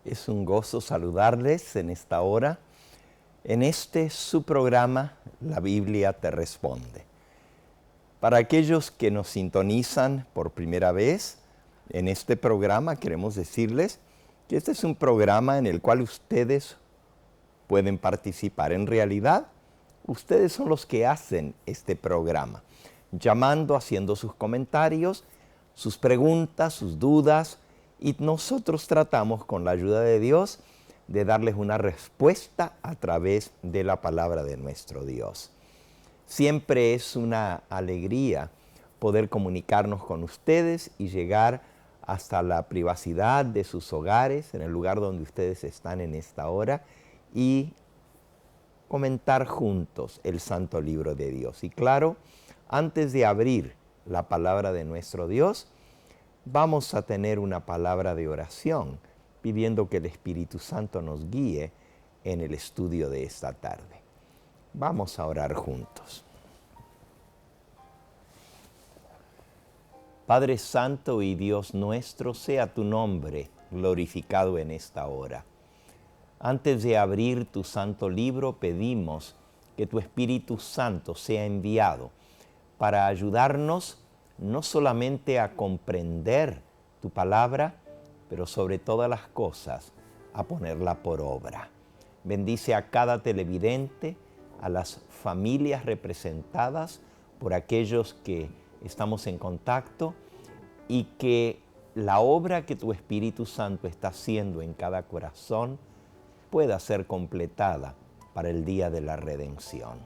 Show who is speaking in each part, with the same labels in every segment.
Speaker 1: Es un gozo saludarles en esta hora, en este su programa, La Biblia te responde. Para aquellos que nos sintonizan por primera vez en este programa, queremos decirles que este es un programa en el cual ustedes pueden participar. En realidad, ustedes son los que hacen este programa, llamando, haciendo sus comentarios, sus preguntas, sus dudas, y nosotros tratamos con la ayuda de Dios de darles una respuesta a través de la palabra de nuestro Dios. Siempre es una alegría poder comunicarnos con ustedes y llegar hasta la privacidad de sus hogares, en el lugar donde ustedes están en esta hora, y comentar juntos el Santo Libro de Dios. Y claro, antes de abrir la palabra de nuestro Dios, vamos a tener una palabra de oración, pidiendo que el Espíritu Santo nos guíe en el estudio de esta tarde. Vamos a orar juntos. Padre Santo y Dios nuestro, sea tu nombre glorificado en esta hora. Antes de abrir tu santo libro, pedimos que tu Espíritu Santo sea enviado para ayudarnos no solamente a comprender tu palabra, pero sobre todas las cosas a ponerla por obra. Bendice a cada televidente, a las familias representadas por aquellos que estamos en contacto, y que la obra que tu Espíritu Santo está haciendo en cada corazón pueda ser completada para el día de la redención.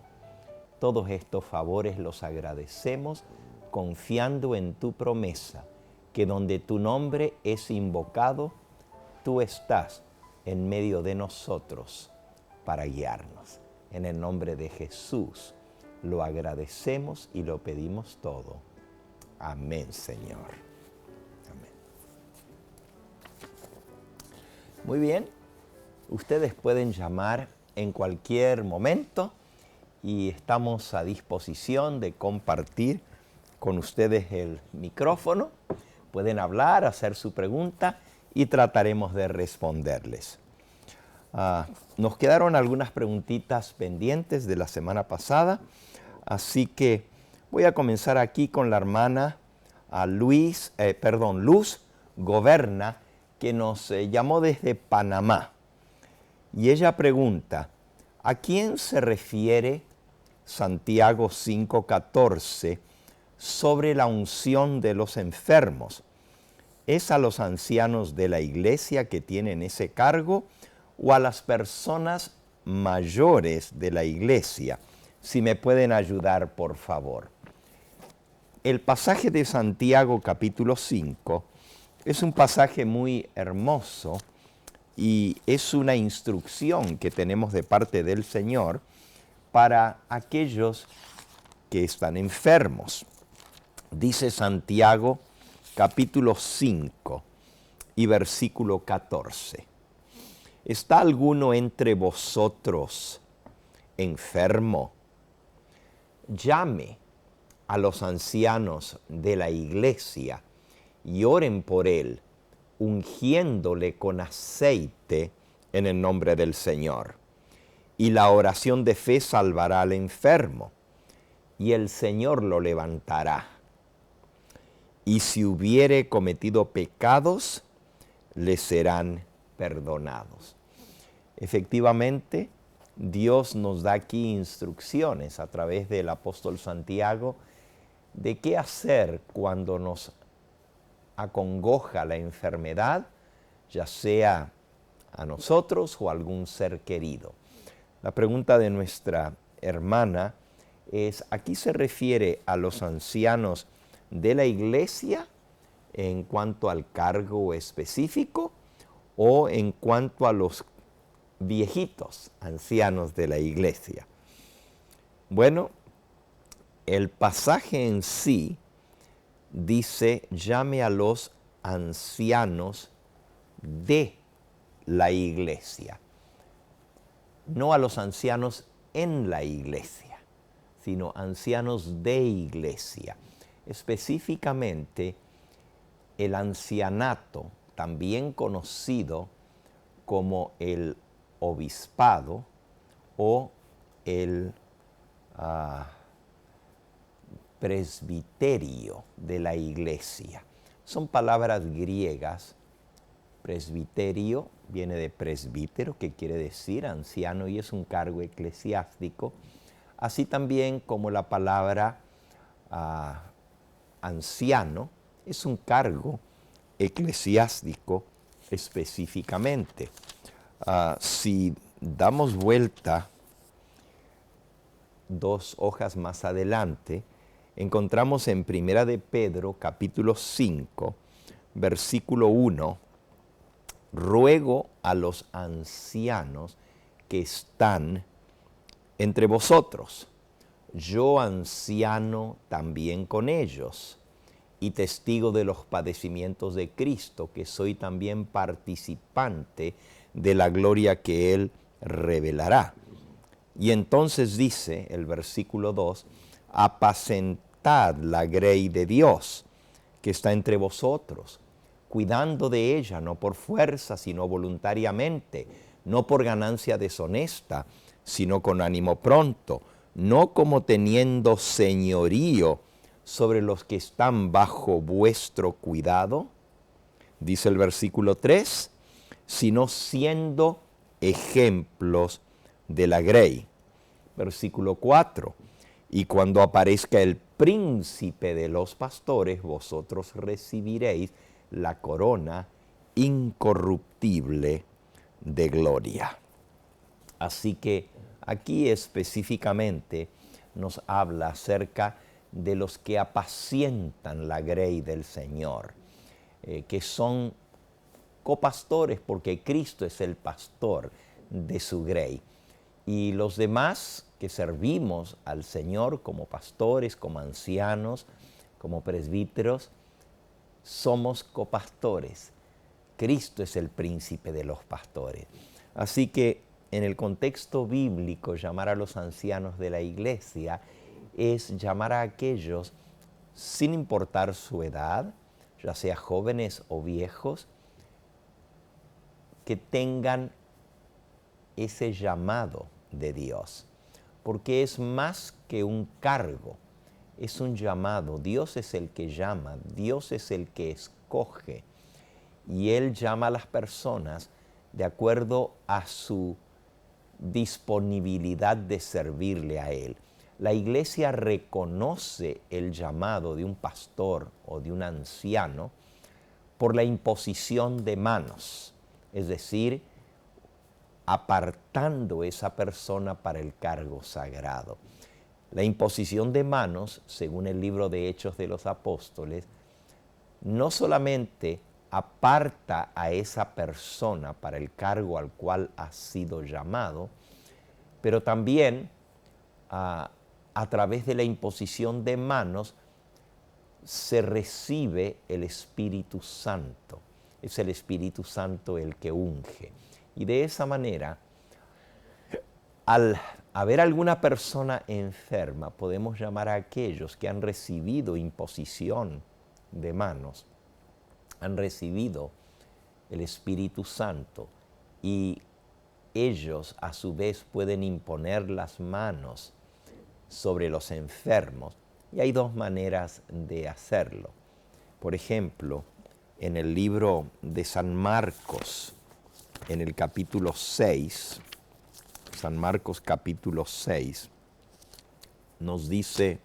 Speaker 1: Todos estos favores los agradecemos confiando en tu promesa, que donde tu nombre es invocado, tú estás en medio de nosotros para guiarnos. En el nombre de Jesús lo agradecemos y lo pedimos todo. Amén, Señor. Amén. Muy bien, ustedes pueden llamar en cualquier momento y estamos a disposición de compartir con ustedes el micrófono. Pueden hablar, hacer su pregunta y trataremos de responderles. Nos quedaron algunas preguntitas pendientes de la semana pasada, así que voy a comenzar aquí con la hermana Luz Goberna, que nos llamó desde Panamá. Y ella pregunta, ¿a quién se refiere Santiago 5:14 sobre la unción de los enfermos? ¿Es a los ancianos de la iglesia que tienen ese cargo o a las personas mayores de la iglesia? Si me pueden ayudar, por favor. El pasaje de Santiago capítulo 5 es un pasaje muy hermoso y es una instrucción que tenemos de parte del Señor para aquellos que están enfermos. Dice Santiago capítulo 5 y versículo 14. ¿Está alguno entre vosotros enfermo? Llame a los ancianos de la iglesia y oren por él, ungiéndole con aceite en el nombre del Señor. Y la oración de fe salvará al enfermo, y el Señor lo levantará. Y si hubiere cometido pecados, le serán perdonados. Efectivamente, Dios nos da aquí instrucciones a través del apóstol Santiago de qué hacer cuando nos acongoja la enfermedad, ya sea a nosotros o a algún ser querido. La pregunta de nuestra hermana es, ¿aquí se refiere a los ancianos de la iglesia en cuanto al cargo específico o en cuanto a los viejitos ancianos de la iglesia? Bueno, el pasaje en sí dice, llame a los ancianos de la iglesia. No a los ancianos en la iglesia, sino ancianos de iglesia. Específicamente, el ancianato, también conocido como el obispado o el presbiterio de la iglesia. Son palabras griegas. Presbiterio viene de presbítero, que quiere decir anciano, y es un cargo eclesiástico, así también como la palabra anciano es un cargo eclesiástico específicamente. Si damos vuelta 2 hojas más adelante, encontramos en Primera de Pedro, capítulo 5, versículo 1, ruego a los ancianos que están entre vosotros, yo anciano también con ellos, y testigo de los padecimientos de Cristo, que soy también participante de la gloria que Él revelará. Y entonces dice el versículo 2, apacentad la grey de Dios, que está entre vosotros, cuidando de ella, no por fuerza, sino voluntariamente, no por ganancia deshonesta, sino con ánimo pronto, no como teniendo señorío sobre los que están bajo vuestro cuidado, dice el versículo 3, sino siendo ejemplos de la grey. Versículo 4, y cuando aparezca el príncipe de los pastores, vosotros recibiréis la corona incorruptible de gloria. Así que aquí específicamente nos habla acerca de los que apacientan la grey del Señor, que son copastores porque Cristo es el pastor de su grey. Y los demás que servimos al Señor como pastores, como ancianos, como presbíteros, somos copastores. Cristo es el príncipe de los pastores. Así que en el contexto bíblico, llamar a los ancianos de la iglesia es llamar a aquellos, sin importar su edad, ya sea jóvenes o viejos, que tengan ese llamado de Dios, porque es más que un cargo, es un llamado. Dios es el que llama, Dios es el que escoge, y Él llama a las personas de acuerdo a su disponibilidad de servirle a Él. La iglesia reconoce el llamado de un pastor o de un anciano por la imposición de manos, es decir, apartando esa persona para el cargo sagrado. La imposición de manos, según el libro de Hechos de los Apóstoles, no solamente aparta a esa persona para el cargo al cual ha sido llamado, pero también a través de la imposición de manos se recibe el Espíritu Santo. Es el Espíritu Santo el que unge. Y de esa manera, al haber alguna persona enferma, podemos llamar a aquellos que han recibido imposición de manos, han recibido el Espíritu Santo, y ellos a su vez pueden imponer las manos sobre los enfermos. Y hay 2 maneras de hacerlo. Por ejemplo, en el libro de San Marcos, en el capítulo 6, San Marcos capítulo 6, nos dice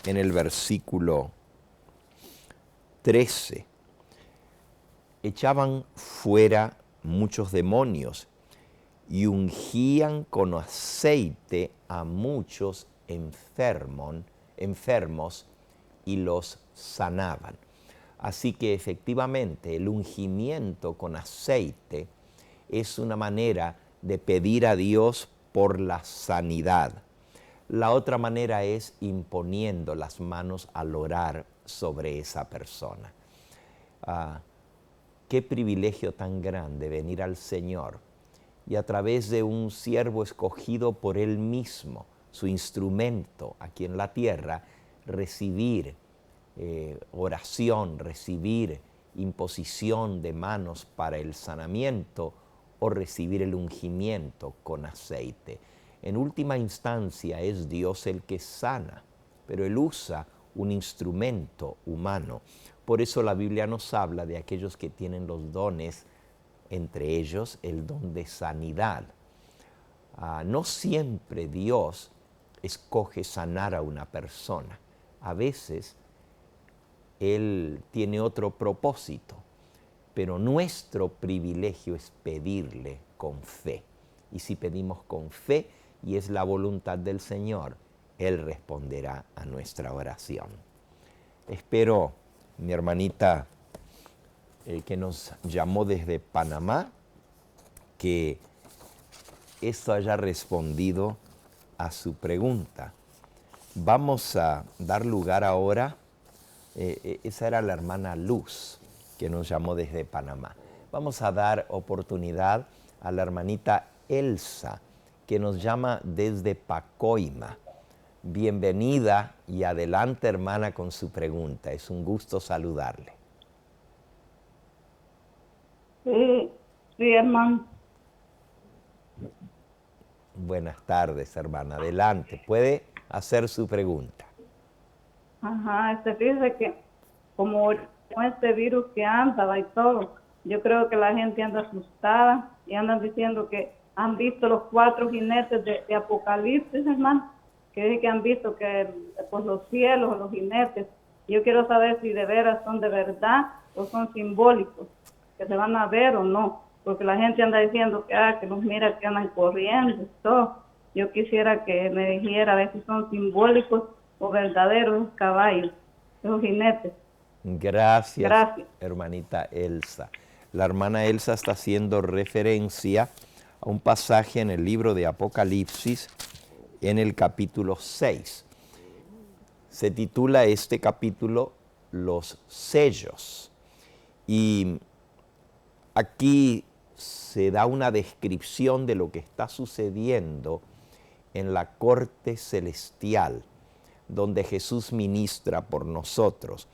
Speaker 1: en el versículo 13, echaban fuera muchos demonios y ungían con aceite a muchos enfermos y los sanaban. Así que efectivamente el ungimiento con aceite es una manera de pedir a Dios por la sanidad. La otra manera es imponiendo las manos al orar sobre esa persona. Qué privilegio tan grande venir al Señor y a través de un siervo escogido por Él mismo, su instrumento aquí en la tierra, recibir oración, recibir imposición de manos para el sanamiento o recibir el ungimiento con aceite. En última instancia es Dios el que sana, pero Él usa un instrumento humano. Por eso la Biblia nos habla de aquellos que tienen los dones, entre ellos el don de sanidad. No siempre Dios escoge sanar a una persona. A veces Él tiene otro propósito, pero nuestro privilegio es pedirle con fe. Y si pedimos con fe y es la voluntad del Señor, Él responderá a nuestra oración. Espero, mi hermanita que nos llamó desde Panamá, que esto haya respondido a su pregunta. Vamos a dar lugar ahora, esa era la hermana Luz, que nos llamó desde Panamá. Vamos a dar oportunidad a la hermanita Elsa, que nos llama desde Pacoima. Bienvenida y adelante, hermana, con su pregunta. Es un gusto saludarle.
Speaker 2: Sí, sí, hermano.
Speaker 1: Buenas tardes, hermana. Adelante. Puede hacer su pregunta.
Speaker 2: Ajá, fíjese que como con este virus que anda y todo, yo creo que la gente anda asustada y andan diciendo que han visto los 4 jinetes de Apocalipsis, hermano, que dicen que han visto que pues los cielos, los jinetes. Yo quiero saber si de veras son de verdad o son simbólicos, que se van a ver o no, porque la gente anda diciendo que los mira que andan corriendo y todo. Yo quisiera que me dijera a ver si son simbólicos o verdaderos esos caballos, esos jinetes.
Speaker 1: Gracias,
Speaker 2: Gracias.
Speaker 1: hermanita Elsa. La hermana Elsa está haciendo referencia a un pasaje en el libro de Apocalipsis, en el capítulo 6. Se titula este capítulo Los sellos. Y aquí se da una descripción de lo que está sucediendo en la corte celestial, donde Jesús ministra por nosotros.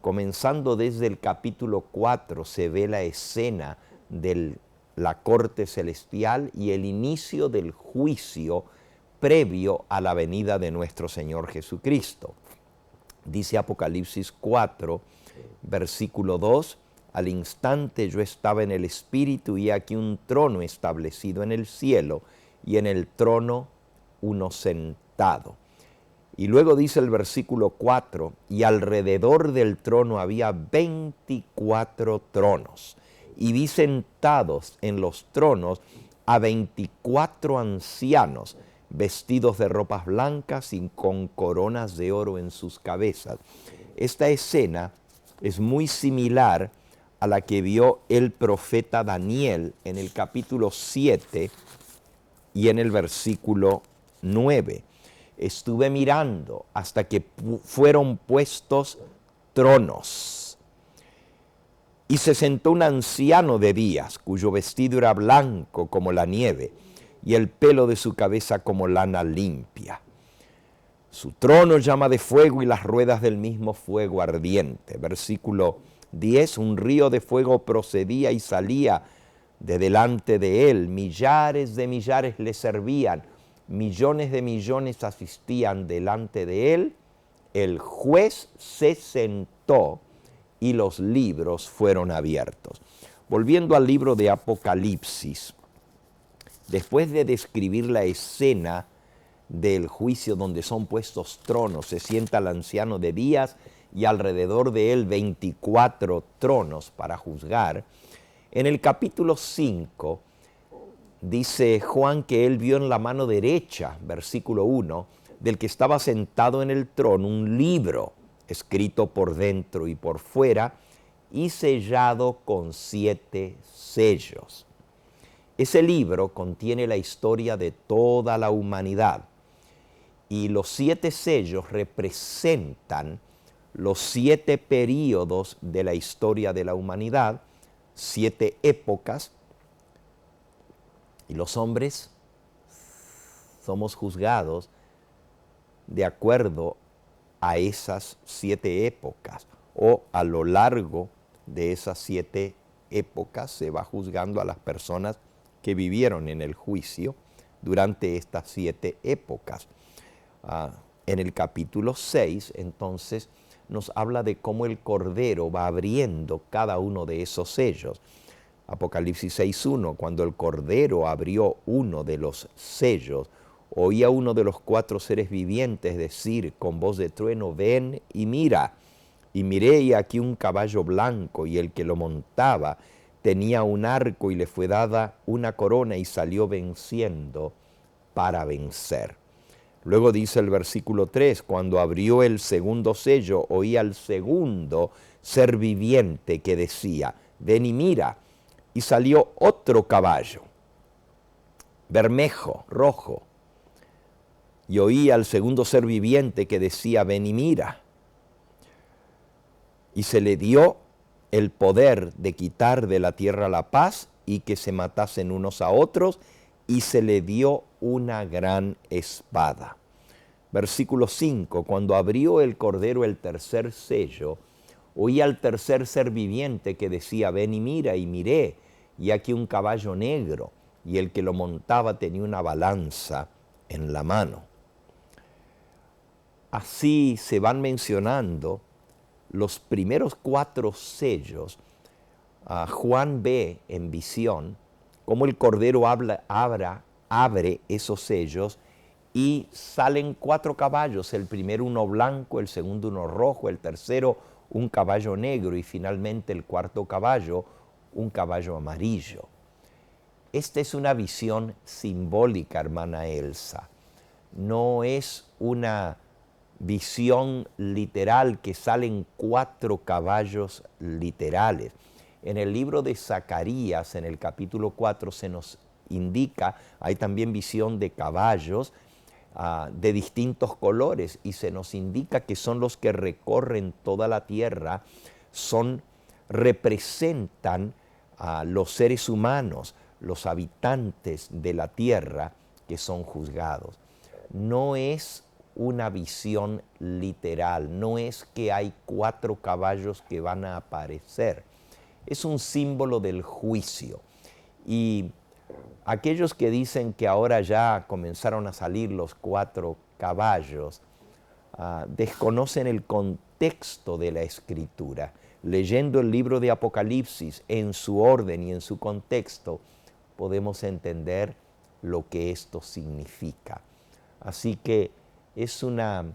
Speaker 1: Comenzando desde el capítulo 4 se ve la escena de la corte celestial y el inicio del juicio previo a la venida de nuestro Señor Jesucristo. Dice Apocalipsis 4, versículo 2, al instante yo estaba en el Espíritu y aquí un trono establecido en el cielo y en el trono uno sentado. Y luego dice el versículo 4, y alrededor del trono había 24 tronos, y vi sentados en los tronos a 24 ancianos, vestidos de ropas blancas y con coronas de oro en sus cabezas. Esta escena es muy similar a la que vio el profeta Daniel en el capítulo 7 y en el versículo 9. Estuve mirando hasta que fueron puestos tronos. Y se sentó un anciano de días, cuyo vestido era blanco como la nieve, y el pelo de su cabeza como lana limpia. Su trono llama de fuego y las ruedas del mismo fuego ardiente. Versículo 10, un río de fuego procedía y salía de delante de él. Millares de millares le servían. Millones de millones asistían delante de él. El juez se sentó y los libros fueron abiertos. Volviendo al libro de Apocalipsis, después de describir la escena del juicio donde son puestos tronos, se sienta el anciano de días y alrededor de él 24 tronos para juzgar. En el capítulo 5 dice Juan que él vio en la mano derecha, versículo 1, del que estaba sentado en el trono un libro escrito por dentro y por fuera y sellado con 7 sellos. Ese libro contiene la historia de toda la humanidad y los 7 sellos representan los 7 períodos de la historia de la humanidad, 7 épocas, y los hombres somos juzgados de acuerdo a esas 7 épocas, o a lo largo de esas 7 épocas se va juzgando a las personas que vivieron en el juicio durante estas 7 épocas. En el capítulo 6, entonces, nos habla de cómo el Cordero va abriendo cada uno de esos sellos. Apocalipsis 6.1, cuando el Cordero abrió uno de los sellos, oía uno de los 4 seres vivientes decir con voz de trueno, ven y mira. Y miré y aquí un caballo blanco, y el que lo montaba tenía un arco y le fue dada una corona y salió venciendo para vencer. Luego dice el versículo 3, cuando abrió el segundo sello, oí al segundo ser viviente que decía, ven y mira. Y salió otro caballo, bermejo, rojo. Y oí al segundo ser viviente que decía, ven y mira. Y se le dio el poder de quitar de la tierra la paz y que se matasen unos a otros, y se le dio una gran espada. Versículo 5, cuando abrió el Cordero el tercer sello, oí al tercer ser viviente que decía, ven y mira, y miré, y aquí un caballo negro, y el que lo montaba tenía una balanza en la mano. Así se van mencionando los primeros 4 sellos. Juan ve en visión cómo el Cordero abre esos sellos y salen 4 caballos, el primero uno blanco, el segundo uno rojo, el tercero un caballo negro y finalmente el cuarto caballo, un caballo amarillo. Esta es una visión simbólica, hermana Elsa. No es una visión literal que salen 4 caballos literales. En el libro de Zacarías, en el capítulo 4, se nos indica, hay también visión de caballos de distintos colores y se nos indica que son los que recorren toda la tierra, representan a los seres humanos, los habitantes de la tierra que son juzgados. No es una visión literal, no es que hay 4 caballos que van a aparecer, es un símbolo del juicio. Y aquellos que dicen que ahora ya comenzaron a salir los 4 caballos, desconocen el contexto de la Escritura. Leyendo el libro de Apocalipsis en su orden y en su contexto, podemos entender lo que esto significa. Así que es una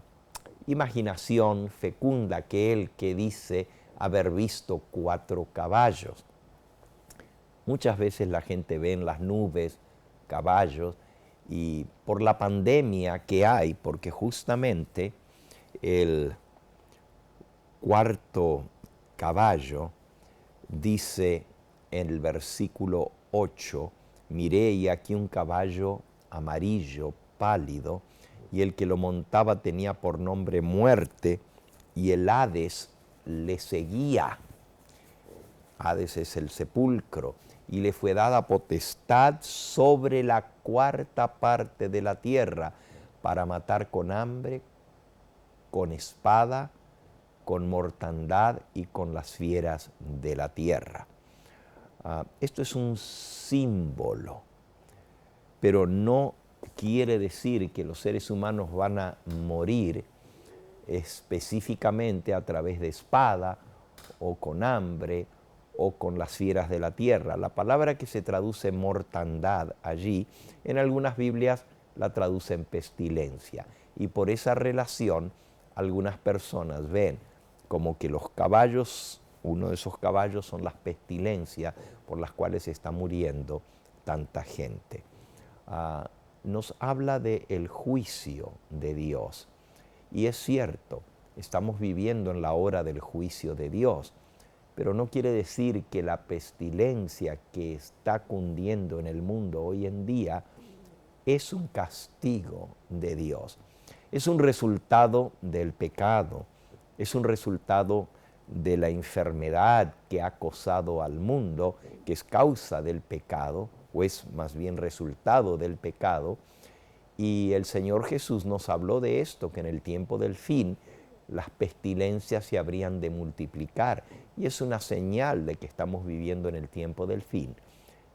Speaker 1: imaginación fecunda aquel que dice haber visto 4 caballos. Muchas veces la gente ve en las nubes caballos y por la pandemia que hay, porque justamente el 4 caballo dice en el versículo 8, miré y aquí un caballo amarillo, pálido, y el que lo montaba tenía por nombre Muerte, y el Hades le seguía. Hades es el sepulcro, y le fue dada potestad sobre la 4ª parte de la tierra para matar con hambre, con espada, con mortandad y con las fieras de la tierra. Esto es un símbolo, pero no quiere decir que los seres humanos van a morir específicamente a través de espada o con hambre o con las fieras de la tierra. La palabra que se traduce mortandad allí, en algunas Biblias la traducen pestilencia. Y por esa relación, algunas personas ven como que los caballos, uno de esos caballos son las pestilencias por las cuales está muriendo tanta gente. Nos habla del juicio de Dios. Y es cierto, estamos viviendo en la hora del juicio de Dios, pero no quiere decir que la pestilencia que está cundiendo en el mundo hoy en día es un castigo de Dios. Es un resultado del pecado, es un resultado de la enfermedad que ha acosado al mundo, que es causa del pecado, o es más bien resultado del pecado. Y el Señor Jesús nos habló de esto, que en el tiempo del fin las pestilencias se habrían de multiplicar. Y es una señal de que estamos viviendo en el tiempo del fin.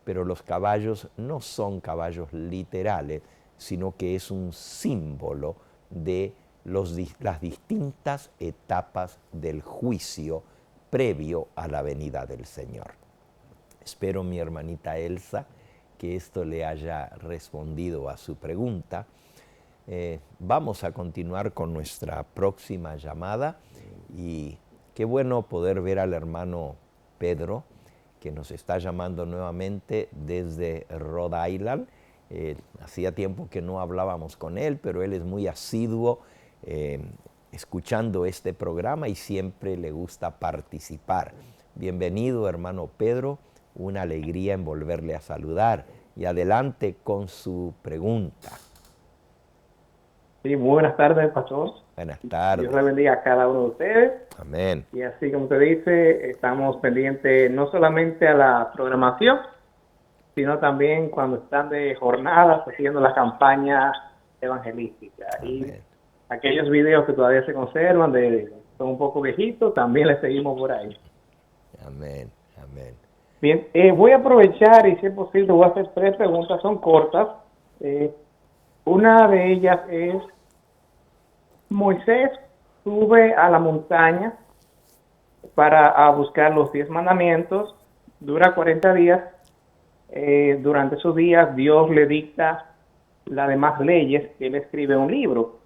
Speaker 1: pero los caballos no son caballos literales, sino que es un símbolo de las distintas etapas del juicio previo a la venida del Señor. Espero, mi hermanita Elsa, que esto le haya respondido a su pregunta. Vamos a continuar con nuestra próxima llamada y qué bueno poder ver al hermano Pedro, que nos está llamando nuevamente desde Rhode Island. Hacía tiempo que no hablábamos con él, pero él es muy asiduo escuchando este programa y siempre le gusta participar. Bienvenido, hermano Pedro, una alegría en volverle a saludar. Y adelante con su pregunta.
Speaker 3: Sí, muy buenas tardes, pastor.
Speaker 1: Buenas tardes.
Speaker 3: Dios le bendiga a cada uno de ustedes.
Speaker 1: Amén.
Speaker 3: Y así como usted dice, estamos pendientes no solamente a la programación, sino también cuando están de jornadas haciendo la campaña evangelística.
Speaker 1: Amén.
Speaker 3: Y aquellos videos que todavía se conservan, son un poco viejitos, también les seguimos por ahí.
Speaker 1: Amén, amén.
Speaker 3: Bien, voy a aprovechar y si es posible voy a hacer 3 preguntas, son cortas. Una de ellas es, Moisés sube a la montaña a buscar los 10 mandamientos, dura 40 días. Durante esos días Dios le dicta las demás leyes, él escribe un libro.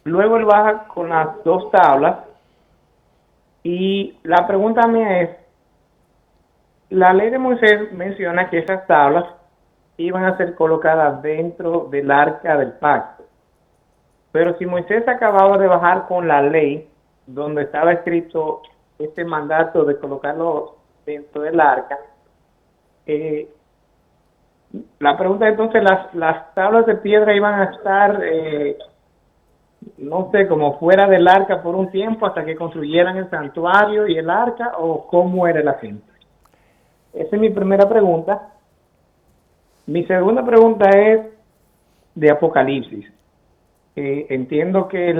Speaker 3: Luego él baja con las 2 tablas y la pregunta mía es, la ley de Moisés menciona que esas tablas iban a ser colocadas dentro del arca del pacto. Pero si Moisés acababa de bajar con la ley, donde estaba escrito este mandato de colocarlo dentro del arca, la pregunta entonces, las tablas de piedra iban a estar, no sé, como fuera del arca por un tiempo hasta que construyeran el santuario y el arca, o cómo era el asunto. Esa es mi primera pregunta. Mi segunda pregunta es de Apocalipsis. Entiendo que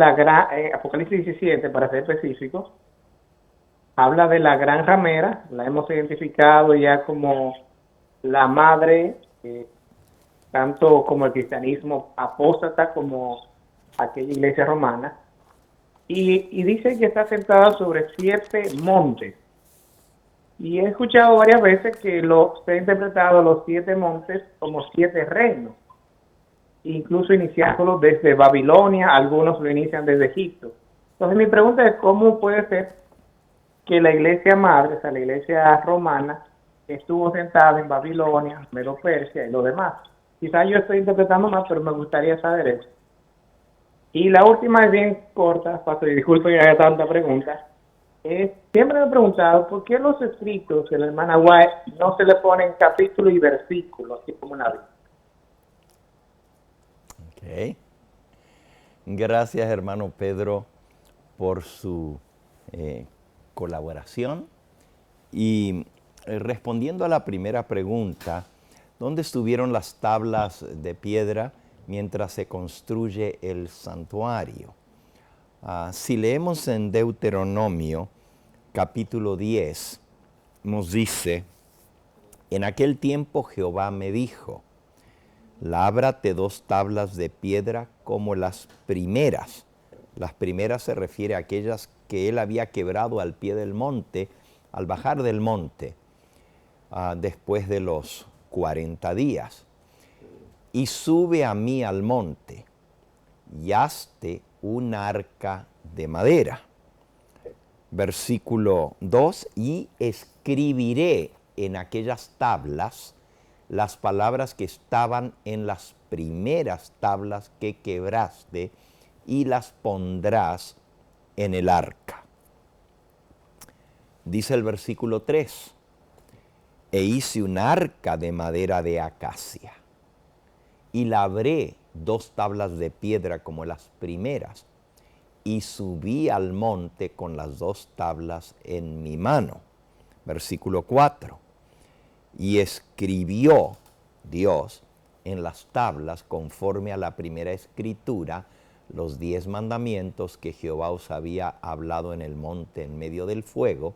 Speaker 3: Apocalipsis 17, para ser específico, habla de la gran ramera, la hemos identificado ya como la madre, tanto como el cristianismo apóstata como aquella iglesia romana, y dice que está sentada sobre 7 montes. Y he escuchado varias veces que se ha interpretado los 7 montes como 7 reinos, incluso iniciándolos desde Babilonia, algunos lo inician desde Egipto. Entonces mi pregunta es, ¿cómo puede ser que la iglesia madre, o sea, la iglesia romana, estuvo sentada en Babilonia, Medo-Persia y lo demás? Quizás yo estoy interpretando más, pero me gustaría saber eso. Y la última es bien corta, pastor, y disculpe que haya tanta pregunta. Siempre me he preguntado por qué los escritos de la hermana White no se le ponen capítulo y versículo, así como una Biblia.
Speaker 1: Ok. Gracias, hermano Pedro, por su colaboración. Y respondiendo a la primera pregunta, ¿dónde estuvieron las tablas de piedra mientras se construye el santuario? Si leemos en Deuteronomio capítulo 10, nos dice, en aquel tiempo Jehová me dijo, lábrate 2 tablas de piedra como las primeras. Las primeras se refiere a aquellas que él había quebrado al pie del monte, al bajar del monte, después de los 40 días. Y sube a mí al monte, y hazte un arca de madera. Versículo 2, y escribiré en aquellas tablas las palabras que estaban en las primeras tablas que quebraste, y las pondrás en el arca. Dice el versículo 3, e hice un arca de madera de acacia, y labré 2 tablas de piedra como las primeras, y subí al monte con las 2 tablas en mi mano. Versículo 4. Y escribió Dios en las tablas, conforme a la primera escritura, los 10 mandamientos que Jehová os había hablado en el monte en medio del fuego,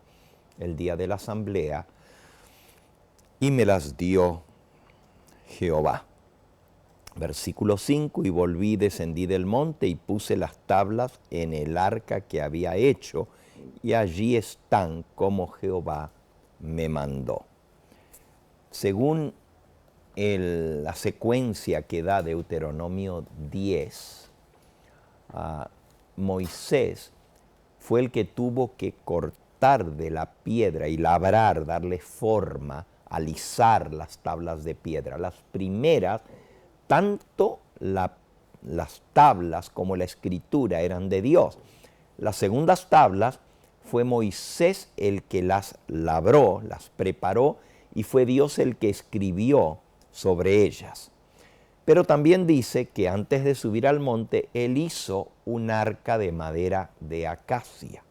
Speaker 1: el día de la asamblea, y me las dio Jehová. Versículo 5, y volví, descendí del monte y puse las tablas en el arca que había hecho, y allí están como Jehová me mandó. Según la secuencia que da Deuteronomio 10, Moisés fue el que tuvo que cortar de la piedra y labrar, darle forma, alisar las tablas de piedra. Las primeras, tanto las tablas como la escritura eran de Dios. Las segundas tablas fue Moisés el que las labró, las preparó, y fue Dios el que escribió sobre ellas. Pero también dice que antes de subir al monte, él hizo un arca de madera de acacia.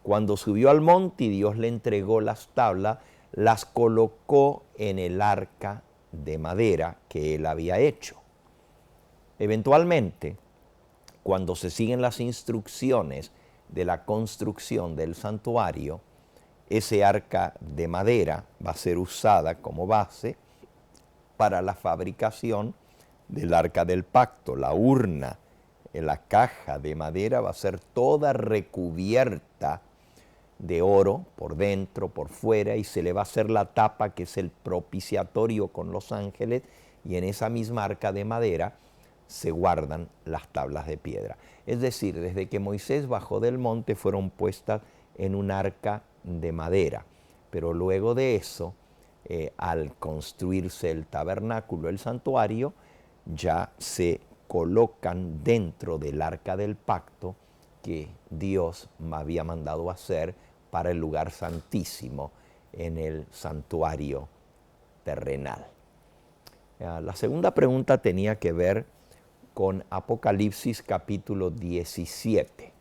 Speaker 1: Cuando subió al monte y Dios le entregó las tablas, las colocó en el arca de madera que él había hecho. Eventualmente, cuando se siguen las instrucciones de la construcción del santuario, ese arca de madera va a ser usada como base para la fabricación del arca del pacto. La urna, la caja de madera va a ser toda recubierta de oro por dentro, por fuera, y se le va a hacer la tapa que es el propiciatorio con los ángeles, y en esa misma arca de madera se guardan las tablas de piedra. Es decir, desde que Moisés bajó del monte fueron puestas en un arca de madera, pero luego de eso, al construirse el tabernáculo, el santuario, ya se colocan dentro del arca del pacto que Dios me había mandado hacer para el lugar santísimo en el santuario terrenal. La segunda pregunta tenía que ver con Apocalipsis capítulo 17.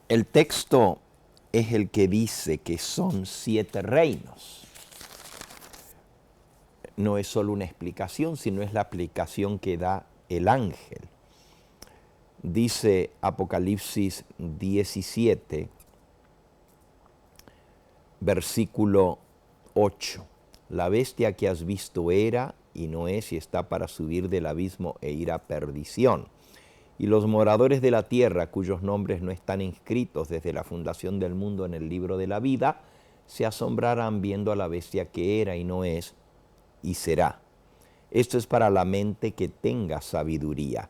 Speaker 1: El texto es el que dice que son 7 reinos. No es solo una explicación, sino es la aplicación que da el ángel. Dice Apocalipsis 17, versículo 8. La bestia que has visto era y no es, y está para subir del abismo e ir a perdición. Y los moradores de la tierra, cuyos nombres no están inscritos desde la fundación del mundo en el libro de la vida, se asombrarán viendo a la bestia que era y no es, y será. Esto es para la mente que tenga sabiduría.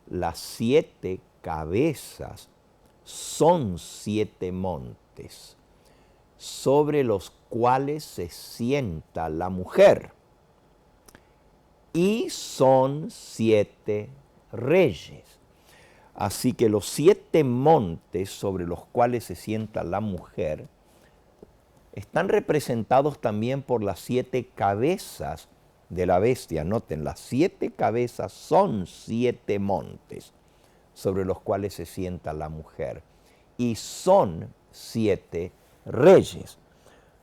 Speaker 1: Las 7 cabezas son 7 montes, sobre los cuales se sienta la mujer, y son 7 reyes. Así que los 7 montes sobre los cuales se sienta la mujer están representados también por las 7 cabezas de la bestia. Noten, las 7 cabezas son 7 montes sobre los cuales se sienta la mujer, y son 7 reyes.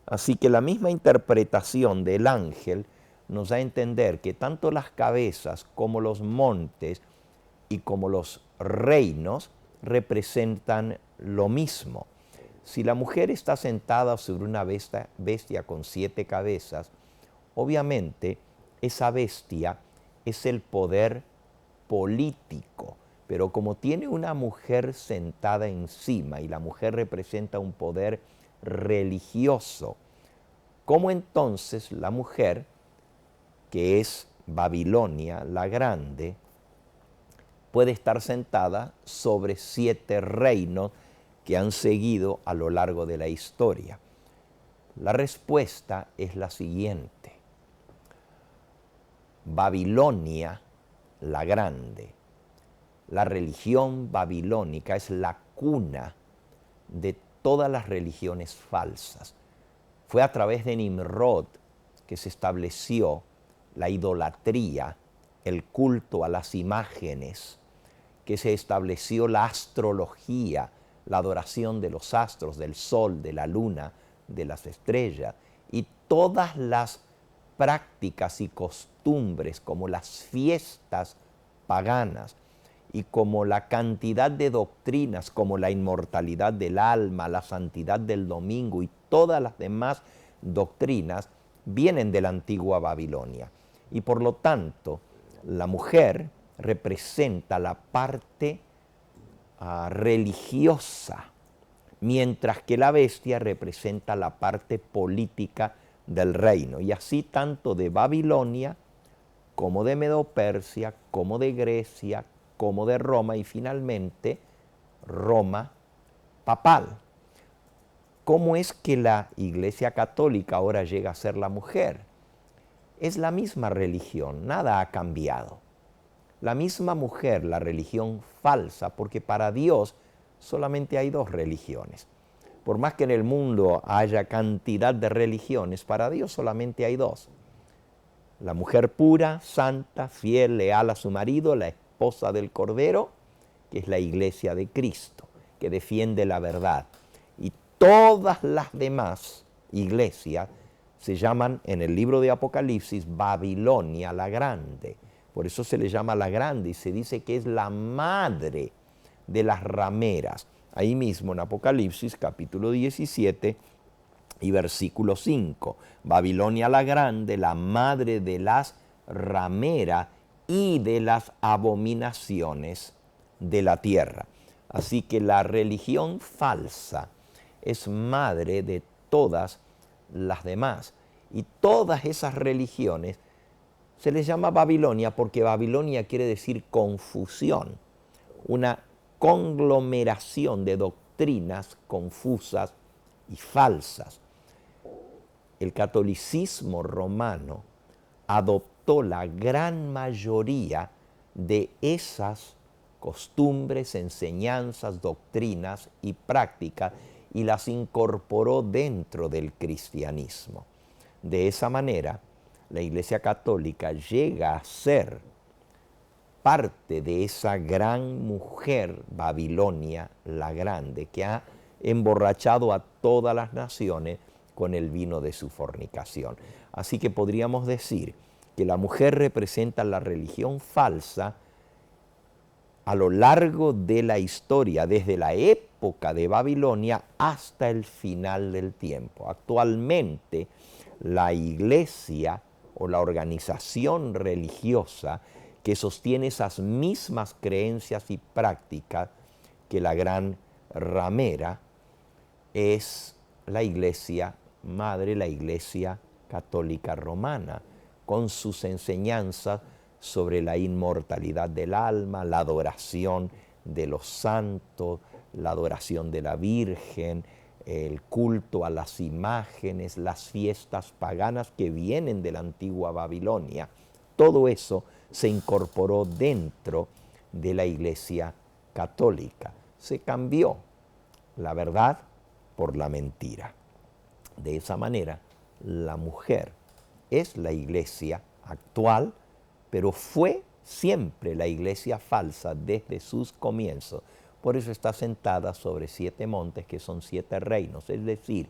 Speaker 1: Así que la misma interpretación del ángel nos da a entender que tanto las cabezas como los montes y como los reinos representan lo mismo. Si la mujer está sentada sobre una bestia con 7 cabezas, obviamente esa bestia es el poder político, pero como tiene una mujer sentada encima y la mujer representa un poder religioso, ¿cómo entonces la mujer, que es Babilonia la Grande, puede estar sentada sobre 7 reinos que han seguido a lo largo de la historia? La respuesta es la siguiente. Babilonia la Grande, la religión babilónica, es la cuna de todas las religiones falsas. Fue a través de Nimrod que se estableció la idolatría, el culto a las imágenes, que se estableció la astrología, la adoración de los astros, del sol, de la luna, de las estrellas, y todas las prácticas y costumbres como las fiestas paganas y como la cantidad de doctrinas, como la inmortalidad del alma, la santidad del domingo y todas las demás doctrinas, vienen de la antigua Babilonia. Y por lo tanto, la mujer representa la parte religiosa, mientras que la bestia representa la parte política del reino. Y así tanto de Babilonia, como de Medo-Persia, como de Grecia, como de Roma y finalmente Roma papal. ¿Cómo es que la Iglesia Católica ahora llega a ser la mujer? Es la misma religión, nada ha cambiado. La misma mujer, la religión falsa, porque para Dios solamente hay dos religiones. Por más que en el mundo haya cantidad de religiones, para Dios solamente hay dos. La mujer pura, santa, fiel, leal a su marido, la esposa del Cordero, que es la Iglesia de Cristo, que defiende la verdad. Y todas las demás iglesias se llaman en el libro de Apocalipsis Babilonia la Grande. Por eso se le llama la Grande y se dice que es la madre de las rameras. Ahí mismo en Apocalipsis capítulo 17 y versículo 5. Babilonia la Grande, la madre de las rameras y de las abominaciones de la tierra. Así que la religión falsa es madre de todas las demás. Y todas esas religiones se les llama Babilonia porque Babilonia quiere decir confusión, una conglomeración de doctrinas confusas y falsas. El catolicismo romano adoptó la gran mayoría de esas costumbres, enseñanzas, doctrinas y prácticas y las incorporó dentro del cristianismo. De esa manera, la Iglesia Católica llega a ser parte de esa gran mujer Babilonia la Grande que ha emborrachado a todas las naciones con el vino de su fornicación. Así que podríamos decir que la mujer representa la religión falsa a lo largo de la historia, desde la época de Babilonia hasta el final del tiempo. Actualmente, la iglesia o la organización religiosa que sostiene esas mismas creencias y prácticas que la gran ramera es la iglesia madre, la Iglesia Católica Romana, con sus enseñanzas sobre la inmortalidad del alma, la adoración de los santos, la adoración de la Virgen, el culto a las imágenes, las fiestas paganas que vienen de la antigua Babilonia. Todo eso se incorporó dentro de la Iglesia Católica. Se cambió la verdad por la mentira. De esa manera, la mujer es la iglesia actual, pero fue siempre la iglesia falsa desde sus comienzos. Por eso está sentada sobre 7 montes, que son 7 reinos, es decir,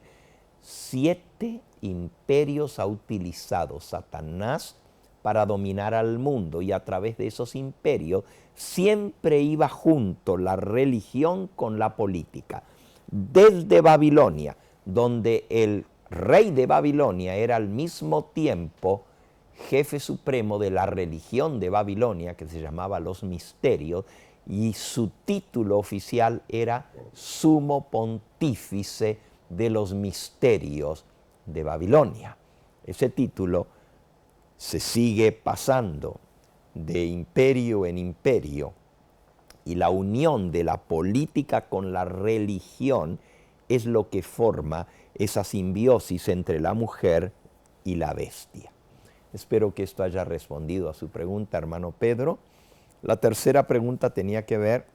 Speaker 1: 7 imperios ha utilizado Satanás para dominar al mundo, y a través de esos imperios siempre iba junto la religión con la política. Desde Babilonia, donde el rey de Babilonia era al mismo tiempo jefe supremo de la religión de Babilonia, que se llamaba los misterios, y su título oficial era sumo pontífice de los misterios de Babilonia. Ese título se sigue pasando de imperio en imperio, y la unión de la política con la religión es lo que forma esa simbiosis entre la mujer y la bestia. Espero que esto haya respondido a su pregunta, hermano Pedro. La tercera pregunta tenía que ver,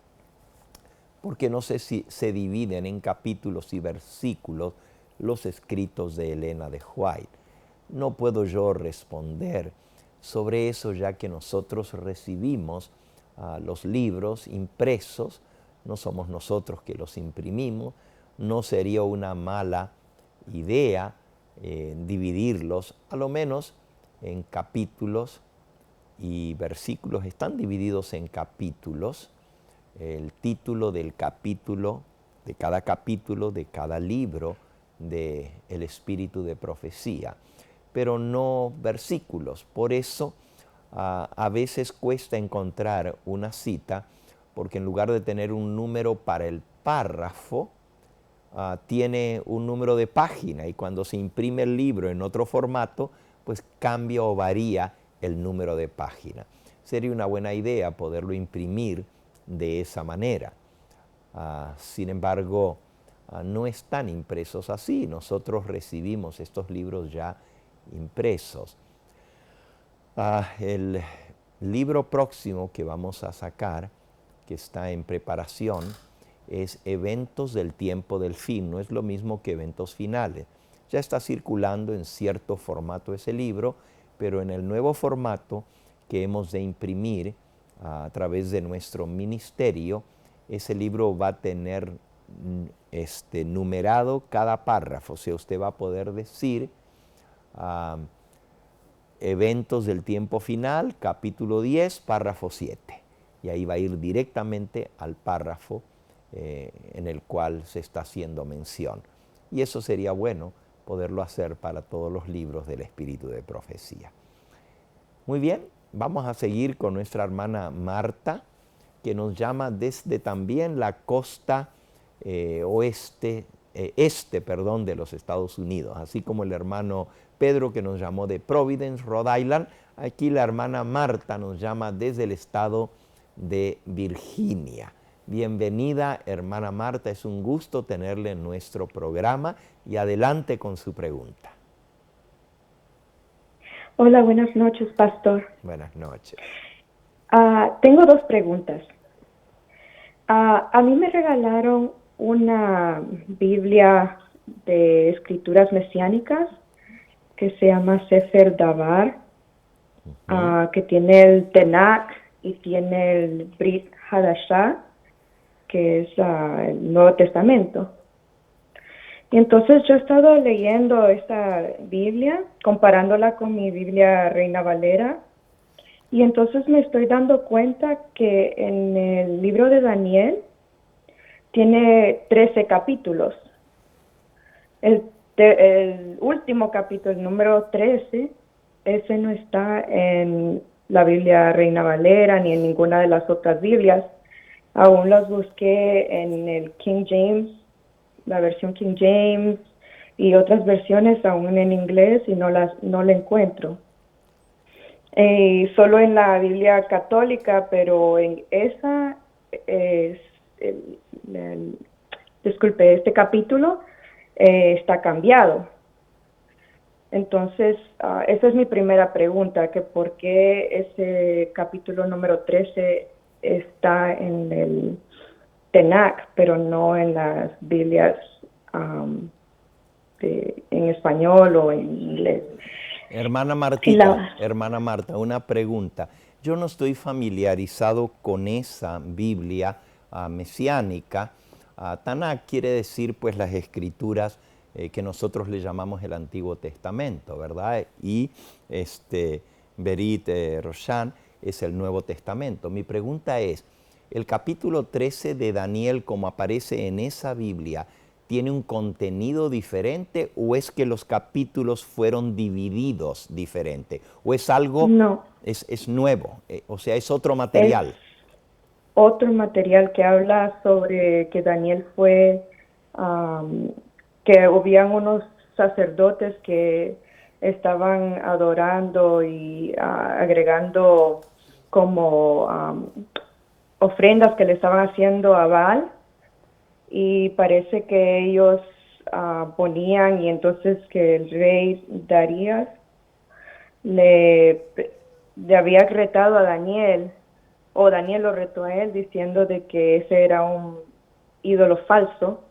Speaker 1: porque no sé si se dividen en capítulos y versículos los escritos de Elena de White. No puedo yo responder sobre eso, ya que nosotros recibimos los libros impresos, no somos nosotros que los imprimimos. No sería una mala idea dividirlos, a lo menos en capítulos y versículos están divididos en capítulos. El título del capítulo, de cada libro de El Espíritu de Profecía, pero no versículos. Por eso a veces cuesta encontrar una cita, porque en lugar de tener un número para el párrafo, tiene un número de página, y cuando se imprime el libro en otro formato, pues cambia o varía el número de página. Sería una buena idea poderlo imprimir de esa manera. Sin embargo, no están impresos así. Nosotros recibimos estos libros ya impresos. El libro próximo que vamos a sacar, que está en preparación, es Eventos del Tiempo del Fin. No es lo mismo que Eventos Finales. Ya está circulando en cierto formato ese libro, pero en el nuevo formato que hemos de imprimir a través de nuestro ministerio, ese libro va a tener numerado cada párrafo. O sea, usted va a poder decir Eventos del Tiempo Final, capítulo 10, párrafo 7. Y ahí va a ir directamente al párrafo en el cual se está haciendo mención. Y eso sería bueno poderlo hacer para todos los libros del Espíritu de Profecía. Muy bien, vamos a seguir con nuestra hermana Marta, que nos llama desde también la costa este de los Estados Unidos, así como el hermano Pedro, que nos llamó de Providence, Rhode Island. Aquí la hermana Marta nos llama desde el estado de Virginia. Bienvenida, hermana Marta, es un gusto tenerle en nuestro programa, y adelante con su pregunta.
Speaker 4: Hola, buenas noches, pastor.
Speaker 1: Buenas noches.
Speaker 4: Tengo dos preguntas. A mí me regalaron una Biblia de escrituras mesiánicas que se llama Sefer Davar, que tiene el Tanakh y tiene el Brit Hadashah, que es el Nuevo Testamento. Y entonces yo he estado leyendo esta Biblia, comparándola con mi Biblia Reina Valera, y entonces me estoy dando cuenta que en el libro de Daniel tiene 13 capítulos. El último capítulo, el número 13, ese no está en la Biblia Reina Valera ni en ninguna de las otras Biblias. Aún los busqué en el King James, la versión King James, y otras versiones aún en inglés, y no la encuentro. Solo en la Biblia católica, pero en esa este capítulo está cambiado. Entonces, esa es mi primera pregunta, que por qué ese capítulo número 13 está en el Tanakh, pero no en las Biblias en español o en inglés.
Speaker 1: Hermana Marta, una pregunta. Yo no estoy familiarizado con esa Biblia mesiánica. Tanakh quiere decir pues las escrituras que nosotros le llamamos el Antiguo Testamento, ¿verdad? Y Berit Roshan es el Nuevo Testamento. Mi pregunta es, ¿el capítulo 13 de Daniel, como aparece en esa Biblia, tiene un contenido diferente, o es que los capítulos fueron divididos diferente? ¿O es algo,
Speaker 4: no,
Speaker 1: es nuevo, o sea, es otro material?
Speaker 4: Es otro material que habla sobre que Daniel fue, que habían unos sacerdotes que estaban adorando y agregando como ofrendas que le estaban haciendo a Baal, y parece que ellos ponían, y entonces que el rey Darías le había retado a Daniel, o Daniel lo retó a él, diciendo de que ese era un ídolo falso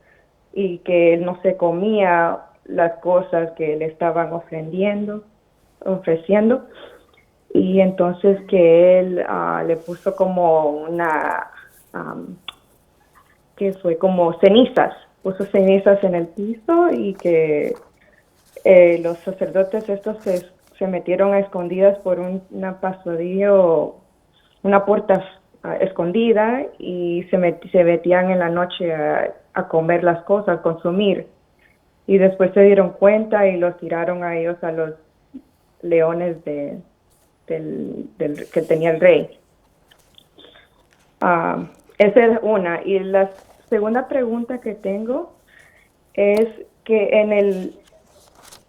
Speaker 4: y que él no se comía las cosas que le estaban ofreciendo, y entonces que él le puso como una que fue como cenizas, puso cenizas en el piso, y que los sacerdotes estos se metieron a escondidas por una pasadillo, una puerta escondida y se metían en la noche a comer las cosas, consumir. Y después se dieron cuenta y los tiraron a ellos a los leones que tenía el rey. Esa es una. Y la segunda pregunta que tengo es que en el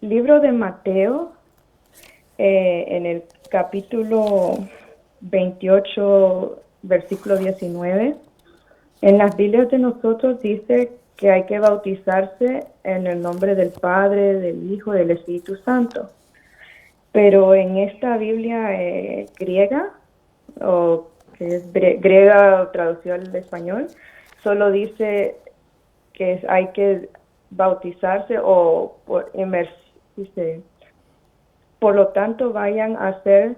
Speaker 4: libro de Mateo, en el capítulo 28, versículo 19, en las Biblias de nosotros dice que hay que bautizarse en el nombre del Padre, del Hijo, del Espíritu Santo. Pero en esta Biblia griega, o que es griega traducido al español, solo dice que hay que bautizarse o dice, por lo tanto vayan a ser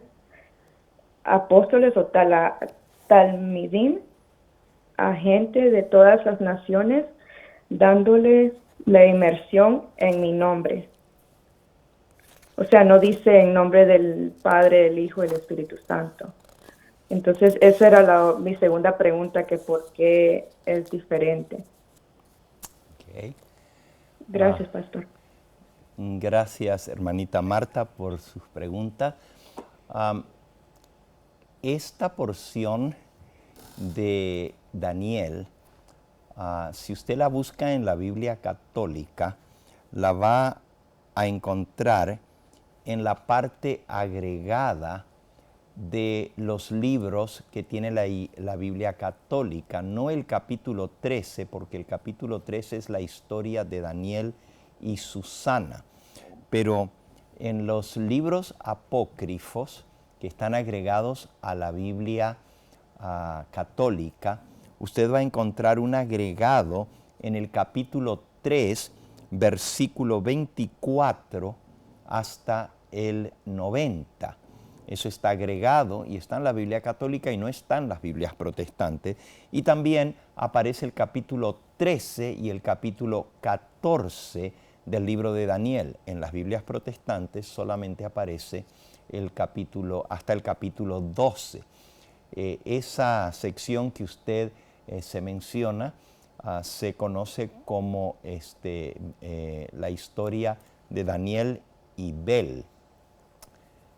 Speaker 4: apóstoles o talmidim a gente de todas las naciones, dándoles la inmersión en mi nombre. O sea, no dice en nombre del Padre, del Hijo y del Espíritu Santo. Entonces, esa era mi segunda pregunta, que por qué es diferente.
Speaker 1: Okay.
Speaker 4: Gracias, pastor.
Speaker 1: Gracias, hermanita Marta, por sus preguntas. Esta porción de Daniel, si usted la busca en la Biblia católica, la va a encontrar en la parte agregada de los libros que tiene la Biblia católica, no el capítulo 13, porque el capítulo 13 es la historia de Daniel y Susana, pero en los libros apócrifos que están agregados a la Biblia católica, usted va a encontrar un agregado en el capítulo 3, versículo 24 hasta el 90. Eso está agregado y está en la Biblia católica y no está en las Biblias protestantes. Y también aparece el capítulo 13 y el capítulo 14 del libro de Daniel. En las Biblias protestantes solamente aparece hasta el capítulo 12. Esa sección que usted se menciona se conoce como la historia de Daniel y Bel.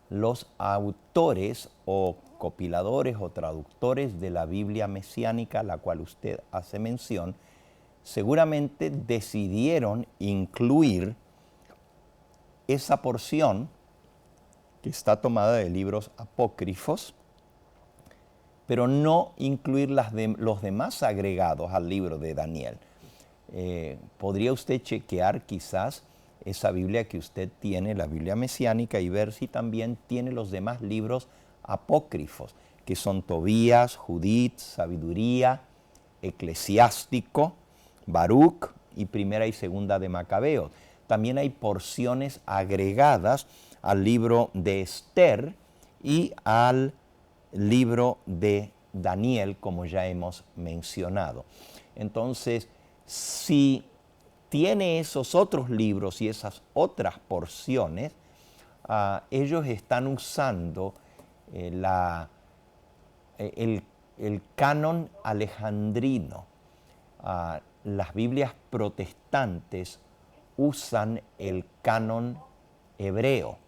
Speaker 1: Los autores o compiladores o traductores de la Biblia mesiánica a la cual usted hace mención, seguramente decidieron incluir esa porción que está tomada de libros apócrifos, pero no incluir los demás agregados al libro de Daniel. ¿Podría usted chequear quizás esa Biblia que usted tiene, la Biblia mesiánica, y ver si también tiene los demás libros apócrifos, que son Tobías, Judith, Sabiduría, Eclesiástico, Baruch y Primera y Segunda de Macabeos? También hay porciones agregadas al libro de Esther y al libro de Daniel, como ya hemos mencionado. Entonces, si tiene esos otros libros y esas otras porciones, ellos están usando el canon alejandrino. Las Biblias protestantes usan el canon hebreo,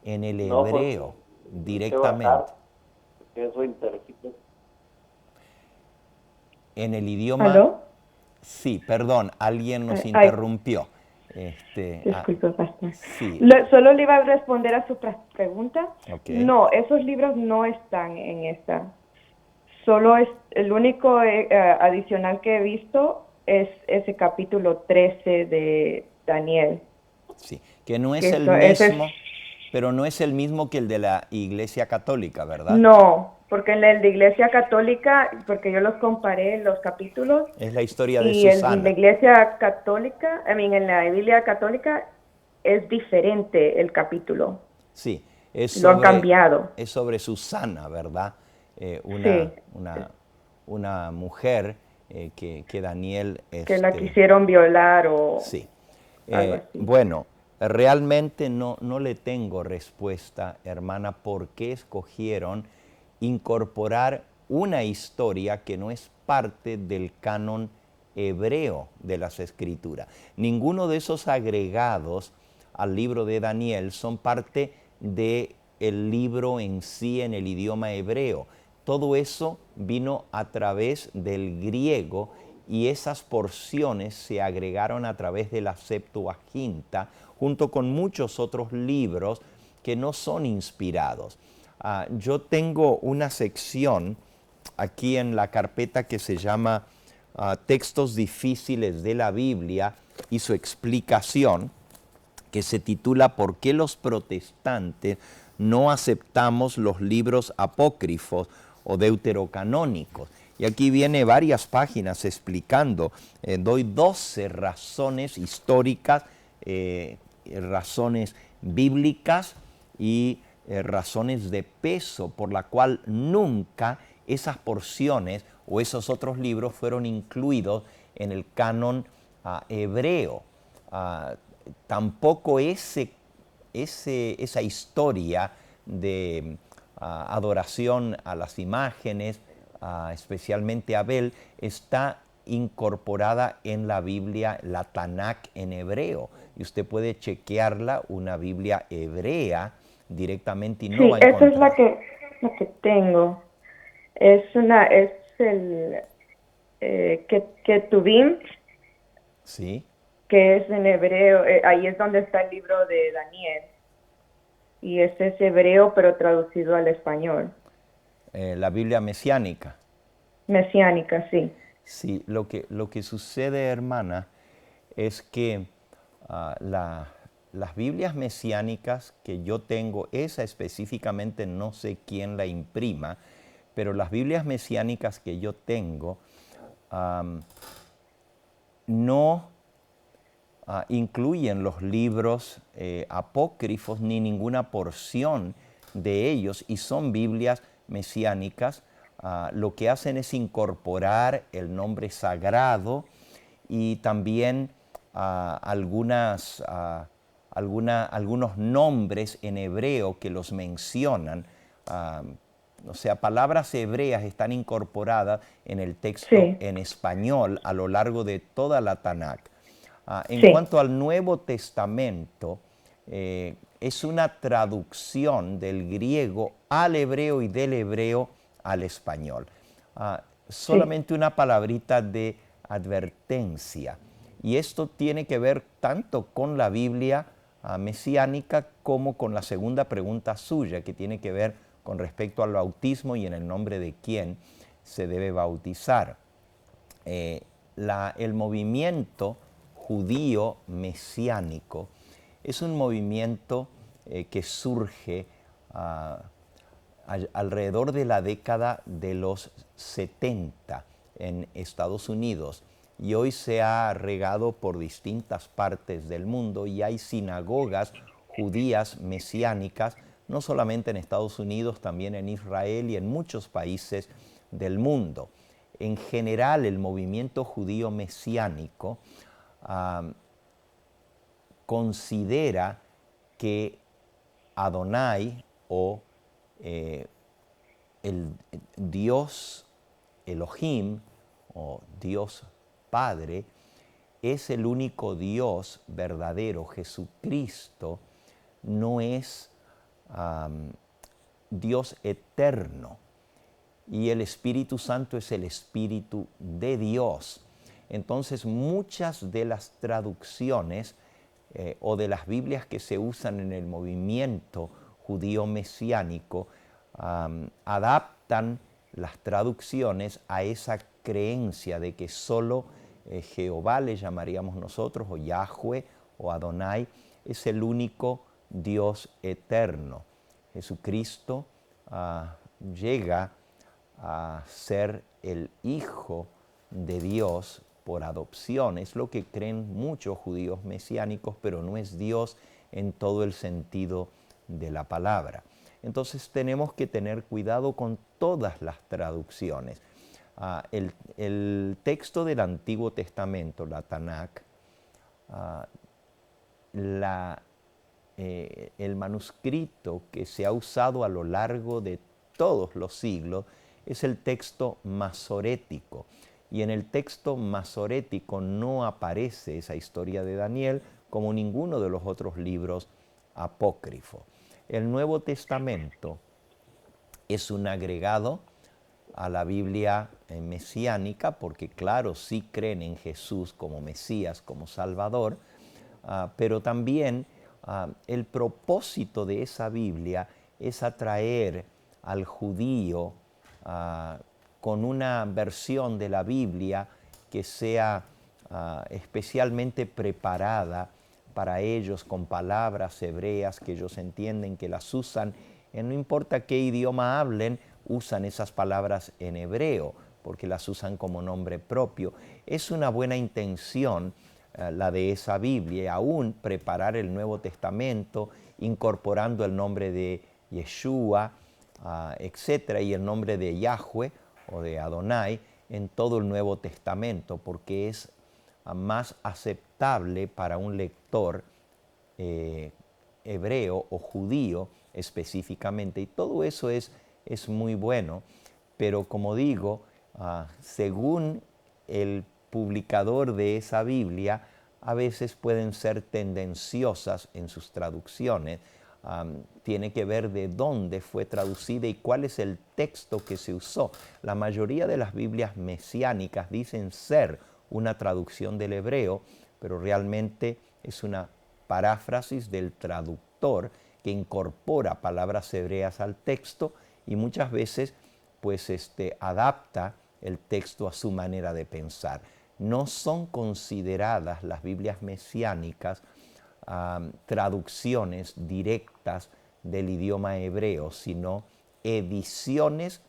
Speaker 1: en el hebreo directamente.
Speaker 5: Eso interpreta.
Speaker 1: En el idioma...
Speaker 4: ¿Aló?
Speaker 1: Sí, perdón, alguien nos interrumpió.
Speaker 4: Disculpe, pastor.
Speaker 1: Sí.
Speaker 4: Solo le iba a responder a su pregunta.
Speaker 1: Okay.
Speaker 4: No, esos libros no están en esta. Solo es el único adicional que he visto es ese capítulo 13 de Daniel.
Speaker 1: Sí, que no es el mismo, pero no es el mismo que el de la Iglesia Católica, ¿verdad?
Speaker 4: No, porque en el de Iglesia Católica, porque yo los comparé los capítulos.
Speaker 1: Es la historia de
Speaker 4: y
Speaker 1: Susana.
Speaker 4: En la Iglesia Católica, en la Biblia Católica es diferente el capítulo.
Speaker 1: Sí,
Speaker 4: lo han cambiado.
Speaker 1: Es sobre Susana, ¿verdad?
Speaker 4: Sí.
Speaker 1: Una mujer que Daniel...
Speaker 4: que la quisieron violar o
Speaker 1: sí.
Speaker 4: algo así.
Speaker 1: Bueno, Realmente no le tengo respuesta, hermana, por qué escogieron incorporar una historia que no es parte del canon hebreo de las Escrituras. Ninguno de esos agregados al libro de Daniel son parte del libro en sí en el idioma hebreo. Todo eso vino a través del griego y esas porciones se agregaron a través de la Septuaginta, junto con muchos otros libros que no son inspirados. Yo tengo una sección aquí en la carpeta que se llama Textos difíciles de la Biblia y su explicación, que se titula ¿Por qué los protestantes no aceptamos los libros apócrifos o deuterocanónicos? Y aquí viene varias páginas explicando, doy 12 razones históricas, razones bíblicas y razones de peso por la cual nunca esas porciones o esos otros libros fueron incluidos en el canon hebreo. Tampoco esa historia de adoración a las imágenes, especialmente Abel, está incorporada en la Biblia, la Tanakh en hebreo. Y usted puede chequearla, una Biblia hebrea, directamente y no va a encontrar.
Speaker 4: Esa es la que tengo. Es el Ketuvim,
Speaker 1: Sí.
Speaker 4: que es en hebreo. Ahí es donde está el libro de Daniel. Y ese es hebreo, pero traducido al español.
Speaker 1: La Biblia mesiánica.
Speaker 4: Mesiánica, sí.
Speaker 1: Sí, lo que sucede, hermana, es que las Biblias mesiánicas que yo tengo, esa específicamente no sé quién la imprima, pero las Biblias mesiánicas que yo tengo no incluyen los libros apócrifos ni ninguna porción de ellos y son Biblias mesiánicas. Lo que hacen es incorporar el nombre sagrado y también algunos nombres en hebreo que los mencionan. O sea, palabras hebreas están incorporadas en el texto en español a lo largo de toda la Tanakh. En cuanto al Nuevo Testamento, es una traducción del griego al hebreo y del hebreo al español. Solamente una palabrita de advertencia. Y esto tiene que ver tanto con la Biblia mesiánica como con la segunda pregunta suya, que tiene que ver con respecto al bautismo y en el nombre de quién se debe bautizar. El movimiento judío mesiánico es un movimiento que surge alrededor de la década de los 70 en Estados Unidos y hoy se ha regado por distintas partes del mundo y hay sinagogas judías mesiánicas, no solamente en Estados Unidos, también en Israel y en muchos países del mundo. En general, el movimiento judío mesiánico considera que Adonai o el Dios Elohim o Dios Padre es el único Dios verdadero. Jesucristo no es Dios eterno y el Espíritu Santo es el Espíritu de Dios. Entonces muchas de las traducciones o de las Biblias que se usan en el movimiento judío mesiánico adaptan las traducciones a esa creencia de que solo Jehová, le llamaríamos nosotros, o Yahweh o Adonai, es el único Dios eterno. Jesucristo llega a ser el Hijo de Dios por adopción. Es lo que creen muchos judíos mesiánicos, pero no es Dios en todo el sentido de la palabra. Entonces tenemos que tener cuidado con todas las traducciones. El texto del Antiguo Testamento, la Tanakh, el manuscrito que se ha usado a lo largo de todos los siglos es el texto masorético. Y en el texto masorético no aparece esa historia de Daniel como ninguno de los otros libros apócrifos. El Nuevo Testamento es un agregado a la Biblia mesiánica, porque claro, sí creen en Jesús como Mesías, como Salvador, pero también el propósito de esa Biblia es atraer al judío con una versión de la Biblia que sea especialmente preparada para ellos, con palabras hebreas que ellos entienden, que las usan, no importa qué idioma hablen, usan esas palabras en hebreo, porque las usan como nombre propio. Es una buena intención la de esa Biblia, y aún preparar el Nuevo Testamento, incorporando el nombre de Yeshua, etcétera, y el nombre de Yahweh o de Adonai en todo el Nuevo Testamento, porque es más aceptable para un lector hebreo o judío específicamente. Y todo eso es muy bueno, pero como digo, según el publicador de esa Biblia, a veces pueden ser tendenciosas en sus traducciones. Tiene que ver de dónde fue traducida y cuál es el texto que se usó. La mayoría de las Biblias mesiánicas dicen ser una traducción del hebreo, pero realmente es una paráfrasis del traductor que incorpora palabras hebreas al texto y muchas veces pues adapta el texto a su manera de pensar. No son consideradas las Biblias mesiánicas traducciones directas del idioma hebreo, sino ediciones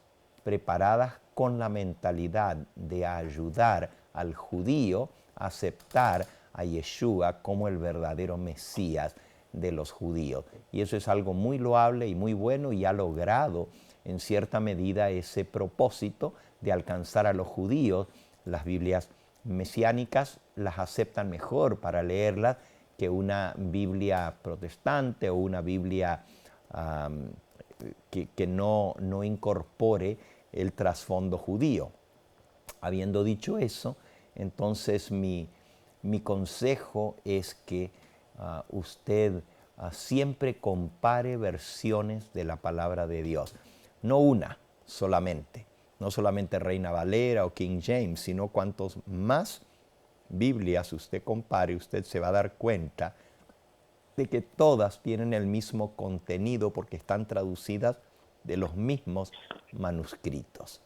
Speaker 1: preparadas con la mentalidad de ayudar al judío a aceptar a Yeshua como el verdadero Mesías de los judíos. Y eso es algo muy loable y muy bueno, y ha logrado en cierta medida ese propósito de alcanzar a los judíos. Las Biblias mesiánicas las aceptan mejor para leerlas que una Biblia protestante o una Biblia que no incorpore el trasfondo judío. Habiendo dicho eso, entonces mi consejo es que usted siempre compare versiones de la palabra de Dios. No una solamente, no solamente Reina Valera o King James, sino cuantos más Biblias usted compare, usted se va a dar cuenta de que todas tienen el mismo contenido porque están traducidas de los mismos manuscritos.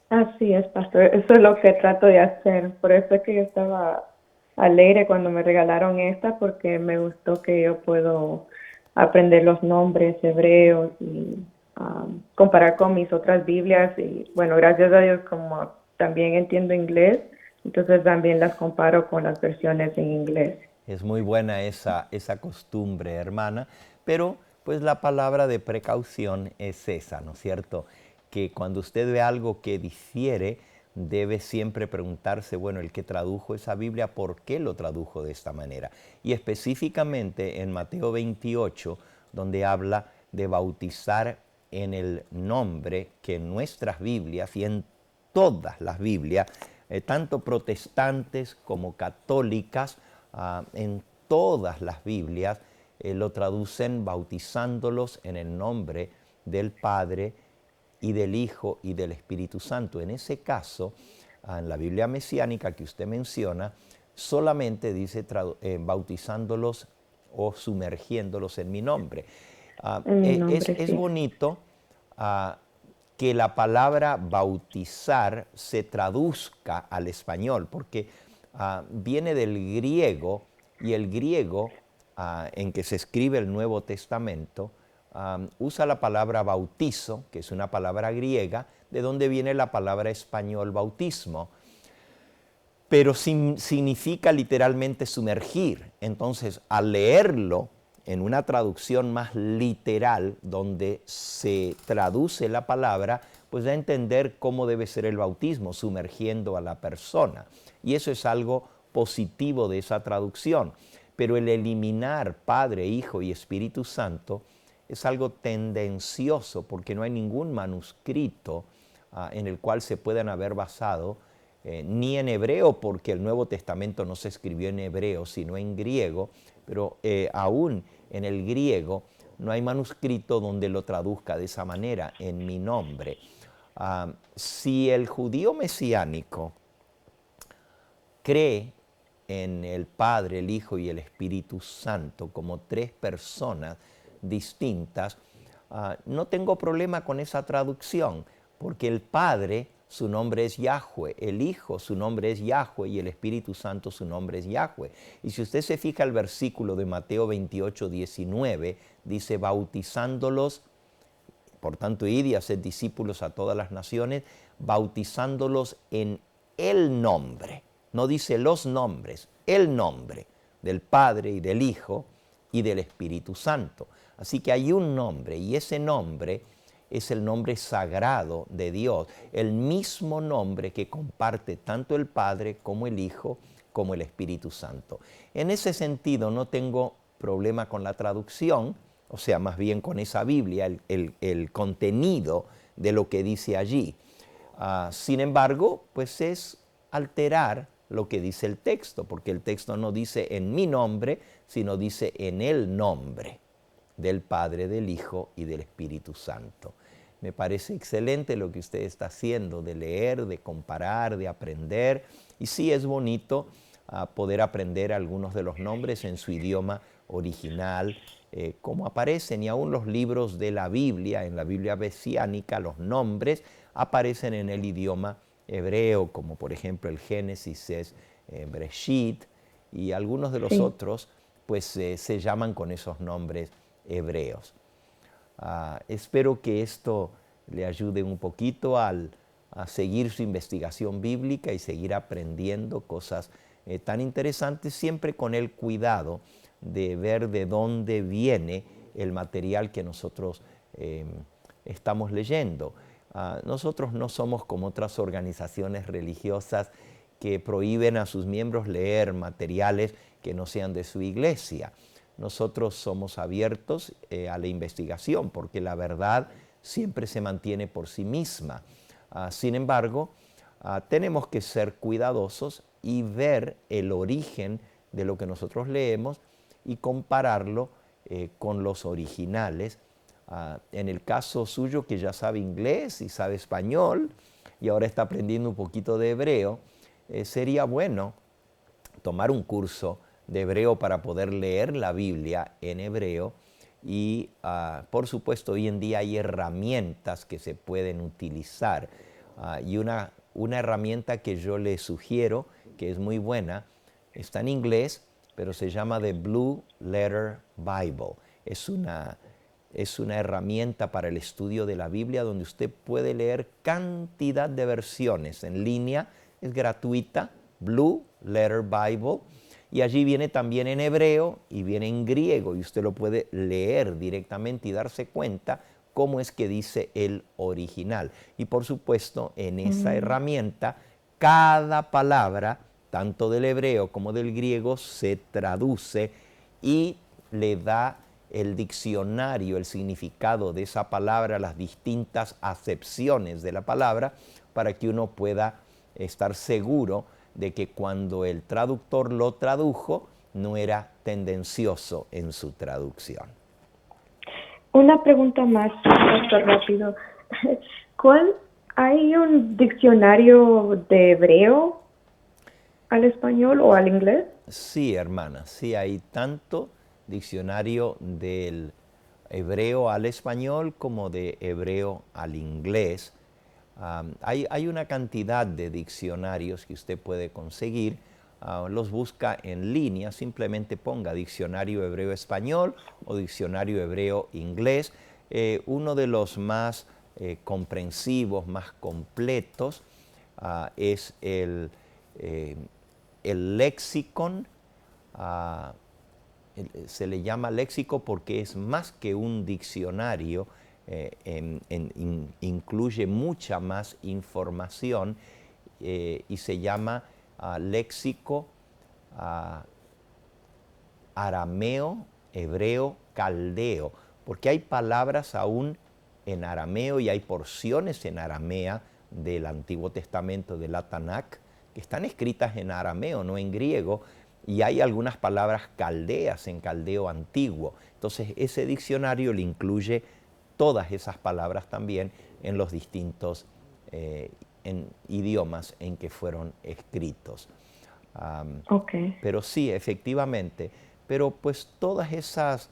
Speaker 4: Así es, pastor. Eso es lo que trato de hacer. Por eso es que yo estaba alegre cuando me regalaron esta, porque me gustó que yo puedo aprender los nombres hebreos y comparar con mis otras Biblias. Y bueno, gracias a Dios, como también entiendo inglés, entonces también las comparo con las versiones en inglés.
Speaker 1: Es muy buena esa costumbre, hermana, pero pues la palabra de precaución es esa, ¿no es cierto? Que cuando usted ve algo que difiere, debe siempre preguntarse, bueno, el que tradujo esa Biblia, ¿por qué lo tradujo de esta manera? Y específicamente en Mateo 28, donde habla de bautizar en el nombre, que en nuestras Biblias y en todas las Biblias, tanto protestantes como católicas, en todas las Biblias lo traducen bautizándolos en el nombre del Padre y del Hijo y del Espíritu Santo. En ese caso, en la Biblia mesiánica que usted menciona, solamente dice bautizándolos o sumergiéndolos en mi nombre. Es bonito que la palabra bautizar se traduzca al español, porque viene del griego, y el griego en que se escribe el Nuevo Testamento usa la palabra bautizo, que es una palabra griega, de donde viene la palabra español bautismo, pero significa literalmente sumergir. Entonces, al leerlo en una traducción más literal, donde se traduce la palabra, pues da a entender cómo debe ser el bautismo, sumergiendo a la persona. Y eso es algo positivo de esa traducción. pero el eliminar Padre, Hijo y Espíritu Santo es algo tendencioso porque no hay ningún manuscrito en el cual se puedan haber basado, ni en hebreo, porque el Nuevo Testamento no se escribió en hebreo, sino en griego, pero aún en el griego no hay manuscrito donde lo traduzca de esa manera, en mi nombre. Si el judío mesiánico cree en el Padre, el Hijo y el Espíritu Santo como tres personas distintas, no tengo problema con esa traducción, porque el Padre, su nombre es Yahweh, el Hijo, su nombre es Yahweh, y el Espíritu Santo, su nombre es Yahweh. Y si usted se fija el versículo de Mateo 28, 19, dice, bautizándolos, por tanto, id y haced discípulos a todas las naciones, bautizándolos en el nombre. No dice los nombres, el nombre del Padre y del Hijo y del Espíritu Santo. Así que hay un nombre, y ese nombre es el nombre sagrado de Dios, el mismo nombre que comparte tanto el Padre como el Hijo como el Espíritu Santo. En ese sentido no tengo problema con la traducción, o sea, más bien con esa Biblia, el contenido de lo que dice allí. Sin embargo, pues es alterar lo que dice el texto, porque el texto no dice en mi nombre, sino dice en el nombre del Padre, del Hijo y del Espíritu Santo. Me parece excelente lo que usted está haciendo, de leer, de comparar, de aprender. Y sí es bonito poder aprender algunos de los nombres en su idioma original, como aparecen, y aún los libros de la Biblia, en la Biblia mesiánica, los nombres aparecen en el idioma hebreo, como por ejemplo el Génesis es Breshit, y algunos de los otros pues se llaman con esos nombres hebreos. Espero que esto le ayude un poquito a seguir su investigación bíblica y seguir aprendiendo cosas tan interesantes, siempre con el cuidado de ver de dónde viene el material que nosotros estamos leyendo. Nosotros no somos como otras organizaciones religiosas que prohíben a sus miembros leer materiales que no sean de su iglesia. Nosotros somos abiertos a la investigación porque la verdad siempre se mantiene por sí misma. Sin embargo, tenemos que ser cuidadosos y ver el origen de lo que nosotros leemos y compararlo con los originales. En el caso suyo, que ya sabe inglés y sabe español y ahora está aprendiendo un poquito de hebreo, sería bueno tomar un curso de hebreo para poder leer la Biblia en hebreo y por supuesto hoy en día hay herramientas que se pueden utilizar y una herramienta que yo le sugiero que es muy buena, está en inglés, pero se llama The Blue Letter Bible. Es una herramienta para el estudio de la Biblia donde usted puede leer cantidad de versiones en línea, es gratuita, Blue Letter Bible, y allí viene también en hebreo y viene en griego y usted lo puede leer directamente y darse cuenta cómo es que dice el original. Y por supuesto, en esa herramienta, cada palabra, tanto del hebreo como del griego, se traduce y le da el diccionario, el significado de esa palabra, las distintas acepciones de la palabra, para que uno pueda estar seguro de que cuando el traductor lo tradujo, no era tendencioso en su traducción.
Speaker 4: Una pregunta más, pastor, rápido. ¿Hay un diccionario de hebreo al español o al inglés? Sí,
Speaker 1: hermana, sí hay tanto diccionario del hebreo al español como de hebreo al inglés. Hay una cantidad de diccionarios que usted puede conseguir, los busca en línea, simplemente ponga diccionario hebreo-español o diccionario hebreo-inglés. Uno de los más comprensivos, más completos, es el léxico. Se le llama léxico porque es más que un diccionario, incluye mucha más información y se llama léxico arameo, hebreo, caldeo, porque hay palabras aún en arameo y hay porciones en aramea del Antiguo Testamento de la Tanakh que están escritas en arameo, no en griego, y hay algunas palabras caldeas en caldeo antiguo. Entonces ese diccionario le incluye todas esas palabras también en los distintos idiomas en que fueron escritos. Pero sí, efectivamente, pero pues todas esas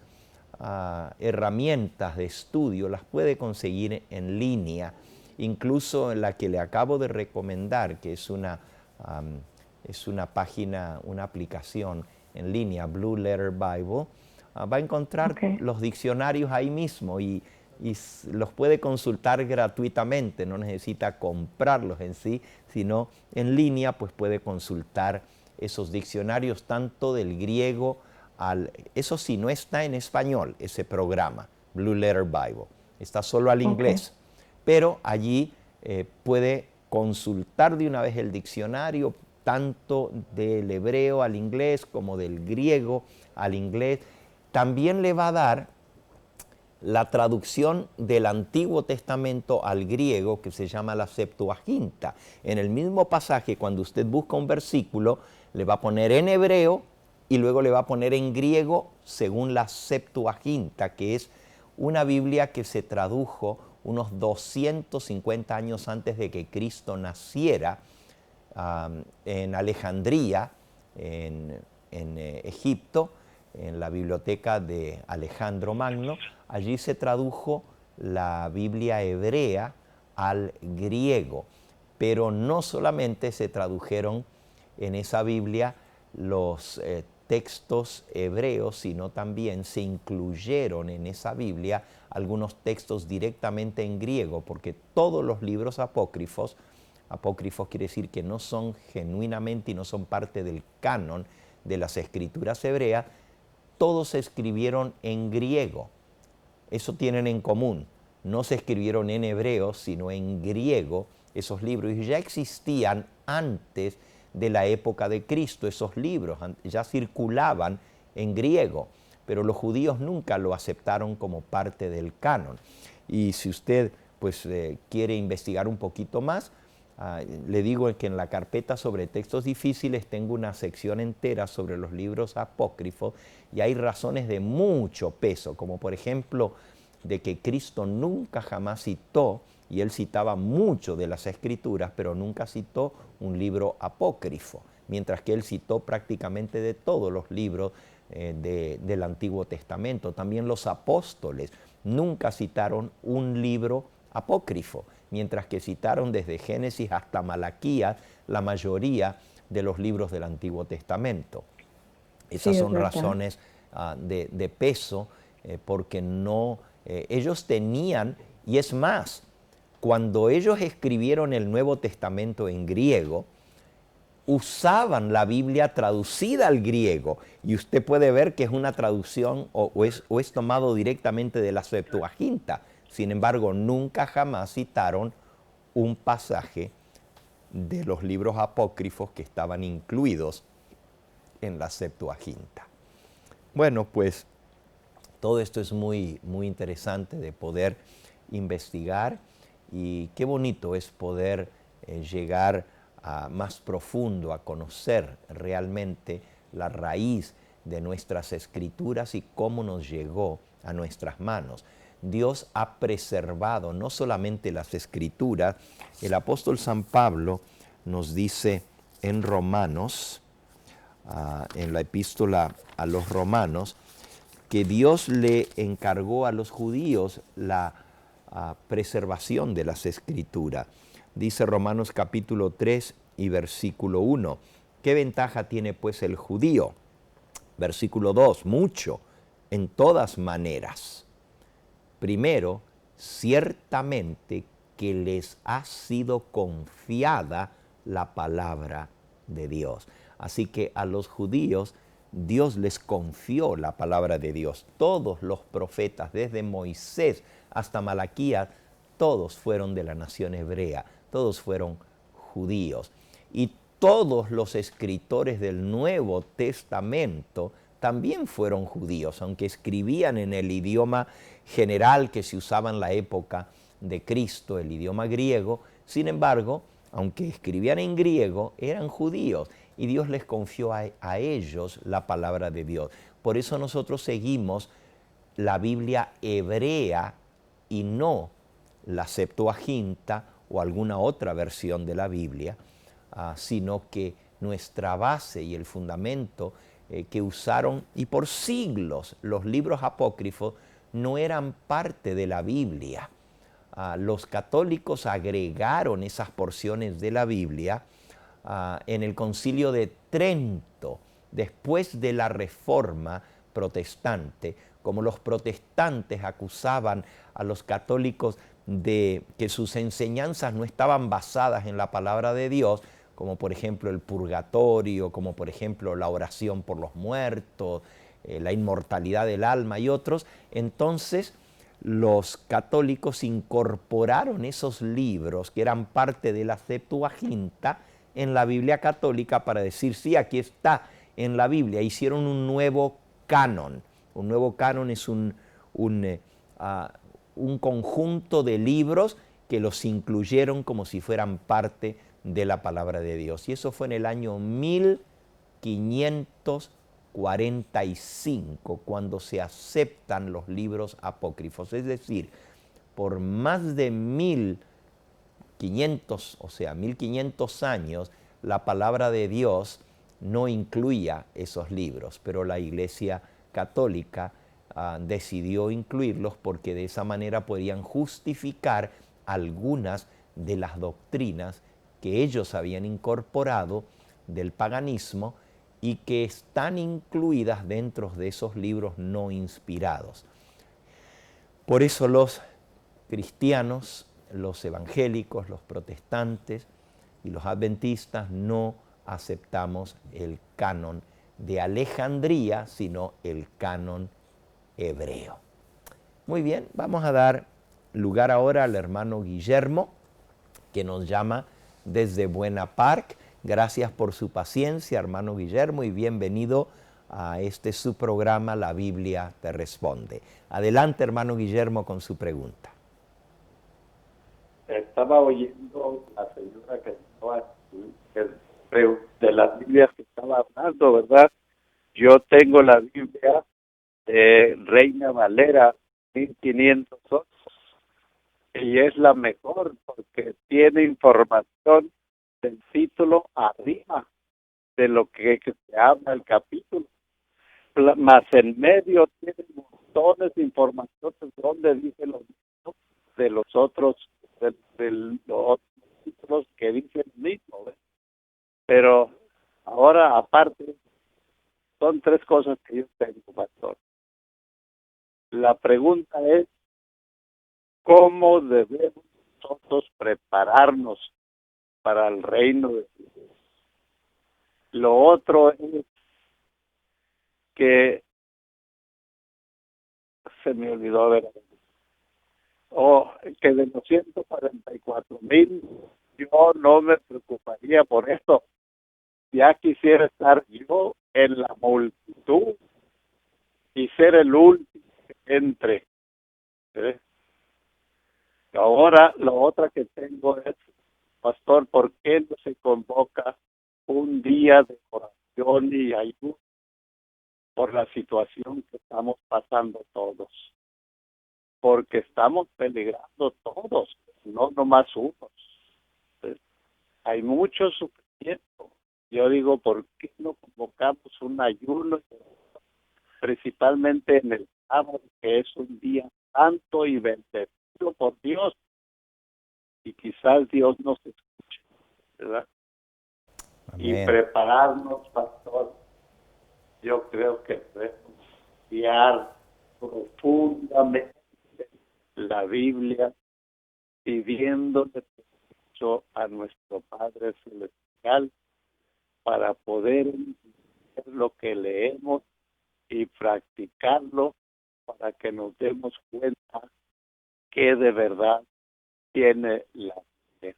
Speaker 1: herramientas de estudio las puede conseguir en línea, incluso en la que le acabo de recomendar, que es una página, una aplicación en línea, Blue Letter Bible. Va a encontrar los diccionarios ahí mismo y los puede consultar gratuitamente, no necesita comprarlos en sí, sino en línea pues puede consultar esos diccionarios tanto del griego eso sí, no está en español ese programa, Blue Letter Bible, está solo al inglés, pero allí puede consultar de una vez el diccionario tanto del hebreo al inglés como del griego al inglés. También le va a dar la traducción del Antiguo Testamento al griego, que se llama la Septuaginta. En el mismo pasaje, cuando usted busca un versículo, le va a poner en hebreo y luego le va a poner en griego según la Septuaginta, que es una Biblia que se tradujo unos 250 años antes de que Cristo naciera en Alejandría, en Egipto, en la biblioteca de Alejandro Magno. Allí se tradujo la Biblia hebrea al griego, pero no solamente se tradujeron en esa Biblia los textos hebreos, sino también se incluyeron en esa Biblia algunos textos directamente en griego, porque todos los libros apócrifos quiere decir que no son genuinamente y no son parte del canon de las escrituras hebreas, todos se escribieron en griego. Eso tienen en común. No se escribieron en hebreo, sino en griego esos libros. Y ya existían antes de la época de Cristo esos libros, ya circulaban en griego, pero los judíos nunca lo aceptaron como parte del canon. Y si usted pues, quiere investigar un poquito más, le digo que en la carpeta sobre textos difíciles tengo una sección entera sobre los libros apócrifos y hay razones de mucho peso, como por ejemplo de que Cristo nunca jamás citó, y él citaba mucho de las escrituras, pero nunca citó un libro apócrifo, mientras que él citó prácticamente de todos los libros del Antiguo Testamento. También los apóstoles nunca citaron un libro apócrifo, mientras que citaron desde Génesis hasta Malaquías la mayoría de los libros del Antiguo Testamento. Esas son razones de peso, porque no, ellos tenían, y es más, cuando ellos escribieron el Nuevo Testamento en griego, usaban la Biblia traducida al griego, y usted puede ver que es una traducción o es tomado directamente de la Septuaginta. Sin embargo, nunca jamás citaron un pasaje de los libros apócrifos que estaban incluidos en la Septuaginta. Bueno, pues todo esto es muy, muy interesante de poder investigar, y qué bonito es poder llegar más profundo a conocer realmente la raíz de nuestras escrituras y cómo nos llegó a nuestras manos. Dios ha preservado no solamente las escrituras. El apóstol San Pablo nos dice en Romanos, en la epístola a los Romanos, que Dios le encargó a los judíos la preservación de las escrituras. Dice Romanos capítulo 3 y versículo 1, ¿qué ventaja tiene pues el judío? Versículo 2, mucho, en todas maneras. Primero, ciertamente que les ha sido confiada la palabra de Dios. Así que a los judíos Dios les confió la palabra de Dios. Todos los profetas, desde Moisés hasta Malaquías, todos fueron de la nación hebrea, todos fueron judíos. Y todos los escritores del Nuevo Testamento también fueron judíos, aunque escribían en el idioma general que se usaba en la época de Cristo, el idioma griego. Sin embargo, aunque escribían en griego, eran judíos y Dios les confió a ellos la palabra de Dios. Por eso nosotros seguimos la Biblia hebrea y no la Septuaginta o alguna otra versión de la Biblia, sino que nuestra base y el fundamento que usaron, y por siglos los libros apócrifos no eran parte de la Biblia. Los católicos agregaron esas porciones de la Biblia en el Concilio de Trento, después de la Reforma protestante, como los protestantes acusaban a los católicos de que sus enseñanzas no estaban basadas en la palabra de Dios, como por ejemplo el purgatorio, como por ejemplo la oración por los muertos, la inmortalidad del alma y otros. Entonces los católicos incorporaron esos libros que eran parte de la Septuaginta en la Biblia católica para decir, sí, aquí está en la Biblia. Hicieron un nuevo canon. Un nuevo canon es un conjunto de libros que los incluyeron como si fueran parte de la palabra de Dios. Y eso fue en el año 1545, cuando se aceptan los libros apócrifos. Es decir, por más de 1500 años, la palabra de Dios no incluía esos libros, pero la Iglesia Católica decidió incluirlos porque de esa manera podían justificar algunas de las doctrinas que ellos habían incorporado del paganismo y que están incluidas dentro de esos libros no inspirados. Por eso los cristianos, los evangélicos, los protestantes y los adventistas no aceptamos el canon de Alejandría, sino el canon hebreo. Muy bien, vamos a dar lugar ahora al hermano Guillermo, que nos llama desde Buena Park. Gracias por su paciencia, hermano Guillermo, y bienvenido a su programa La Biblia te responde. Adelante, hermano Guillermo, con su pregunta.
Speaker 5: Estaba oyendo la señora que estaba de las Biblias que estaba hablando, ¿verdad? Yo tengo la Biblia de Reina Valera 1508 y es la mejor porque tiene información del título arriba de lo que se habla el capítulo, más en medio tiene montones de informaciones donde dice de los otros títulos que dicen lo mismo, ¿ves? Pero ahora aparte son tres cosas que yo tengo, pastor. La pregunta es ¿cómo debemos nosotros prepararnos para el reino de Dios? Lo otro es que se me olvidó ver que de los 144,000 yo no me preocuparía por esto. Ya quisiera estar yo en la multitud y ser el último que entre. ¿Sí? Ahora, lo otra que tengo es, pastor, ¿por qué no se convoca un día de oración y ayuda por la situación que estamos pasando todos? Porque estamos peligrando todos, no nomás unos. Entonces, hay mucho sufrimiento. Yo digo, ¿por qué no convocamos un ayuno, principalmente en el sábado, que es un día santo y bendecido por Dios? Y quizás Dios nos escuche, ¿verdad? Amén. Y prepararnos, pastor. Yo creo que debemos estudiar profundamente la Biblia, pidiéndole permiso a nuestro Padre Celestial para poder entender lo que leemos y practicarlo para que nos demos cuenta que de verdad tiene la Biblia.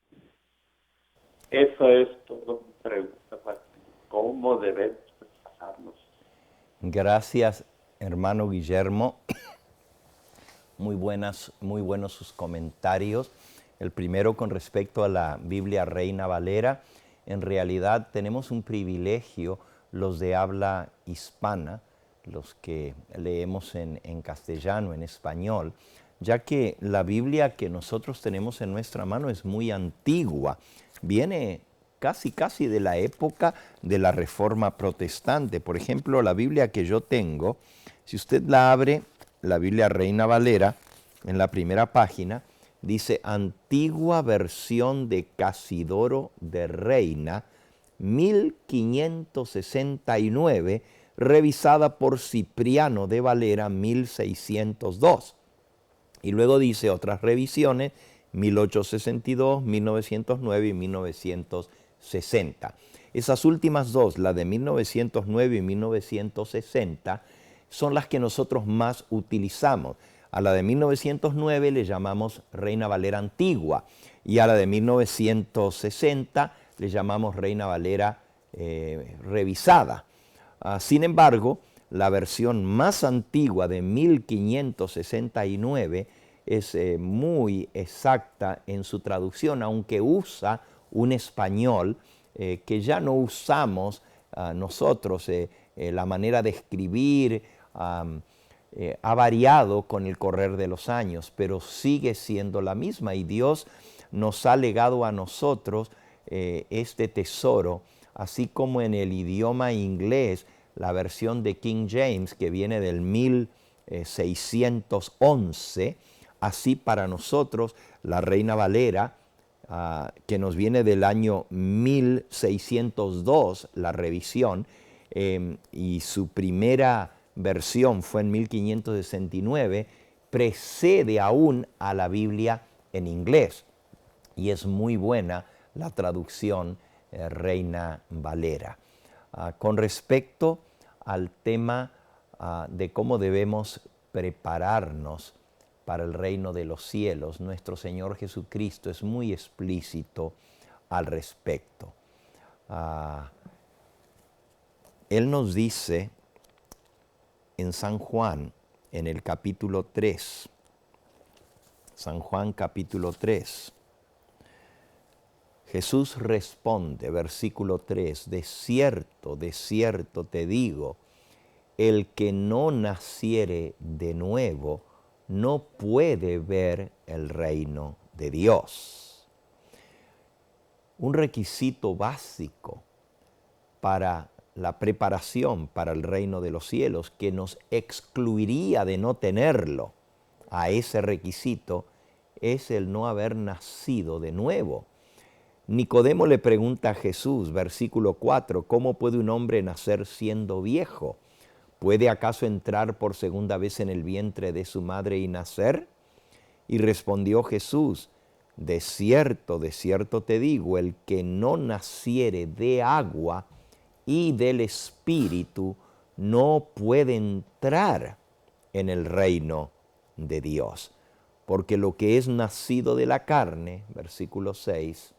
Speaker 5: Eso es todo mi pregunta, ¿cómo debemos prepararnos?
Speaker 1: Gracias, hermano Guillermo. Muy buenos sus comentarios. El primero con respecto a la Biblia Reina Valera. En realidad tenemos un privilegio los de habla hispana, los que leemos en castellano, en español, ya que la Biblia que nosotros tenemos en nuestra mano es muy antigua. Viene casi de la época de la Reforma Protestante. Por ejemplo, la Biblia que yo tengo, si usted la abre, la Biblia Reina Valera, en la primera página, dice Antigua Versión de Casidoro de Reina, 1569, revisada por Cipriano de Valera, 1602. Y luego dice otras revisiones, 1862, 1909 y 1960. Esas últimas dos, la de 1909 y 1960, son las que nosotros más utilizamos. A la de 1909 le llamamos Reina Valera Antigua y a la de 1960 le llamamos Reina Valera revisada. Sin embargo, la versión más antigua de 1569 es muy exacta en su traducción, aunque usa un español que ya no usamos nosotros. La manera de escribir ha variado con el correr de los años, pero sigue siendo la misma, y Dios nos ha legado a nosotros este tesoro, así como en el idioma inglés, la versión de King James, que viene del 1611, así para nosotros la Reina Valera, que nos viene del año 1602, la revisión, y su primera versión fue en 1569, precede aún a la Biblia en inglés, y es muy buena la traducción Reina Valera. Con respecto al tema de cómo debemos prepararnos para el reino de los cielos, nuestro Señor Jesucristo es muy explícito al respecto. Él nos dice en San Juan, en el capítulo 3, San Juan capítulo 3, Jesús responde, versículo 3, de cierto te digo, el que no naciere de nuevo no puede ver el reino de Dios. Un requisito básico para la preparación para el reino de los cielos, que nos excluiría de no tenerlo, a ese requisito, es el no haber nacido de nuevo. Nicodemo le pregunta a Jesús, versículo 4, ¿cómo puede un hombre nacer siendo viejo? ¿Puede acaso entrar por segunda vez en el vientre de su madre y nacer? Y respondió Jesús, de cierto te digo, el que no naciere de agua y del Espíritu no puede entrar en el reino de Dios. Porque lo que es nacido de la carne, versículo 6,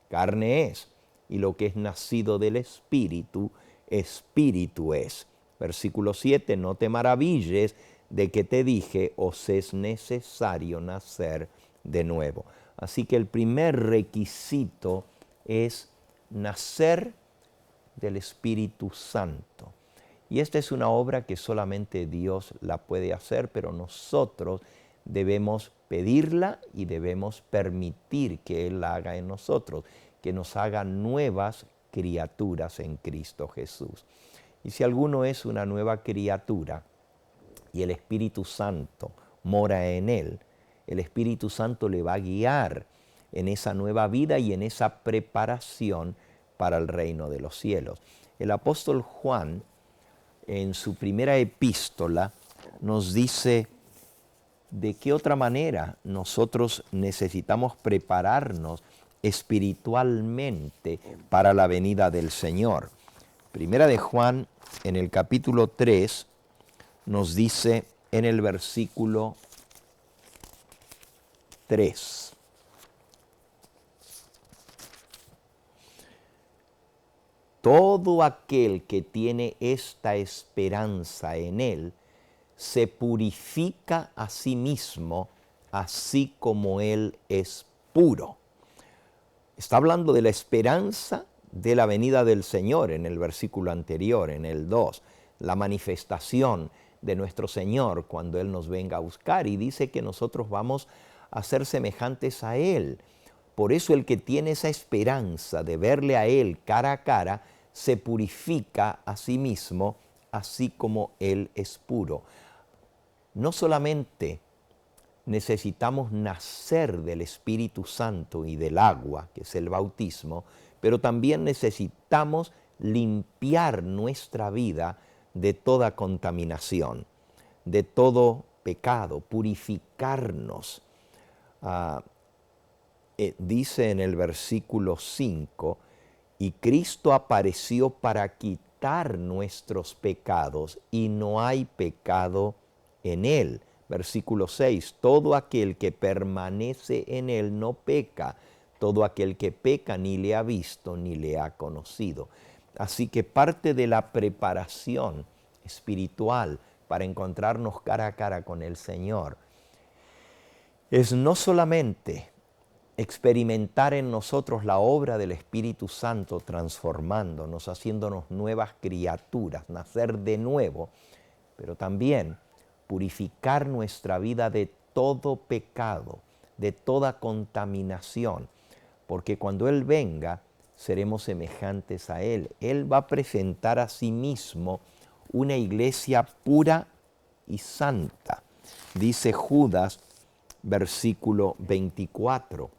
Speaker 1: carne es, y lo que es nacido del Espíritu, Espíritu es. Versículo 7, no te maravilles de que te dije, os es necesario nacer de nuevo. Así que el primer requisito es nacer del Espíritu Santo. Y esta es una obra que solamente Dios la puede hacer, pero nosotros debemos pedirla y debemos permitir que Él la haga en nosotros, que nos haga nuevas criaturas en Cristo Jesús. Y si alguno es una nueva criatura y el Espíritu Santo mora en él, el Espíritu Santo le va a guiar en esa nueva vida y en esa preparación para el reino de los cielos. El apóstol Juan, en su primera epístola, nos dice de qué otra manera nosotros necesitamos prepararnos espiritualmente para la venida del Señor. Primera de Juan, en el capítulo 3, nos dice en el versículo 3. todo aquel que tiene esta esperanza en Él se purifica a sí mismo, así como Él es puro. Está hablando de la esperanza de la venida del Señor en el versículo anterior, en el 2, la manifestación de nuestro Señor cuando Él nos venga a buscar, y dice que nosotros vamos a ser semejantes a Él. Por eso el que tiene esa esperanza de verle a Él cara a cara, se purifica a sí mismo, así como Él es puro. No solamente necesitamos nacer del Espíritu Santo y del agua, que es el bautismo, pero también necesitamos limpiar nuestra vida de toda contaminación, de todo pecado, purificarnos. Dice en el versículo 5, y Cristo apareció para quitar nuestros pecados, y no hay pecado en Él. Versículo 6, todo aquel que permanece en Él no peca, todo aquel que peca ni le ha visto ni le ha conocido. Así que parte de la preparación espiritual para encontrarnos cara a cara con el Señor es no solamente experimentar en nosotros la obra del Espíritu Santo transformándonos, haciéndonos nuevas criaturas, nacer de nuevo, pero también purificar nuestra vida de todo pecado, de toda contaminación, porque cuando Él venga seremos semejantes a Él. Él va a presentar a sí mismo una iglesia pura y santa. Dice Judas, versículo 24,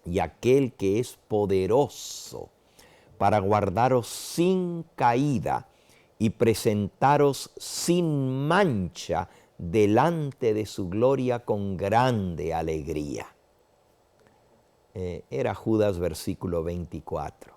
Speaker 1: y aquel que es poderoso para guardaros sin caída y presentaros sin mancha delante de su gloria con grande alegría. Era Judas versículo 24.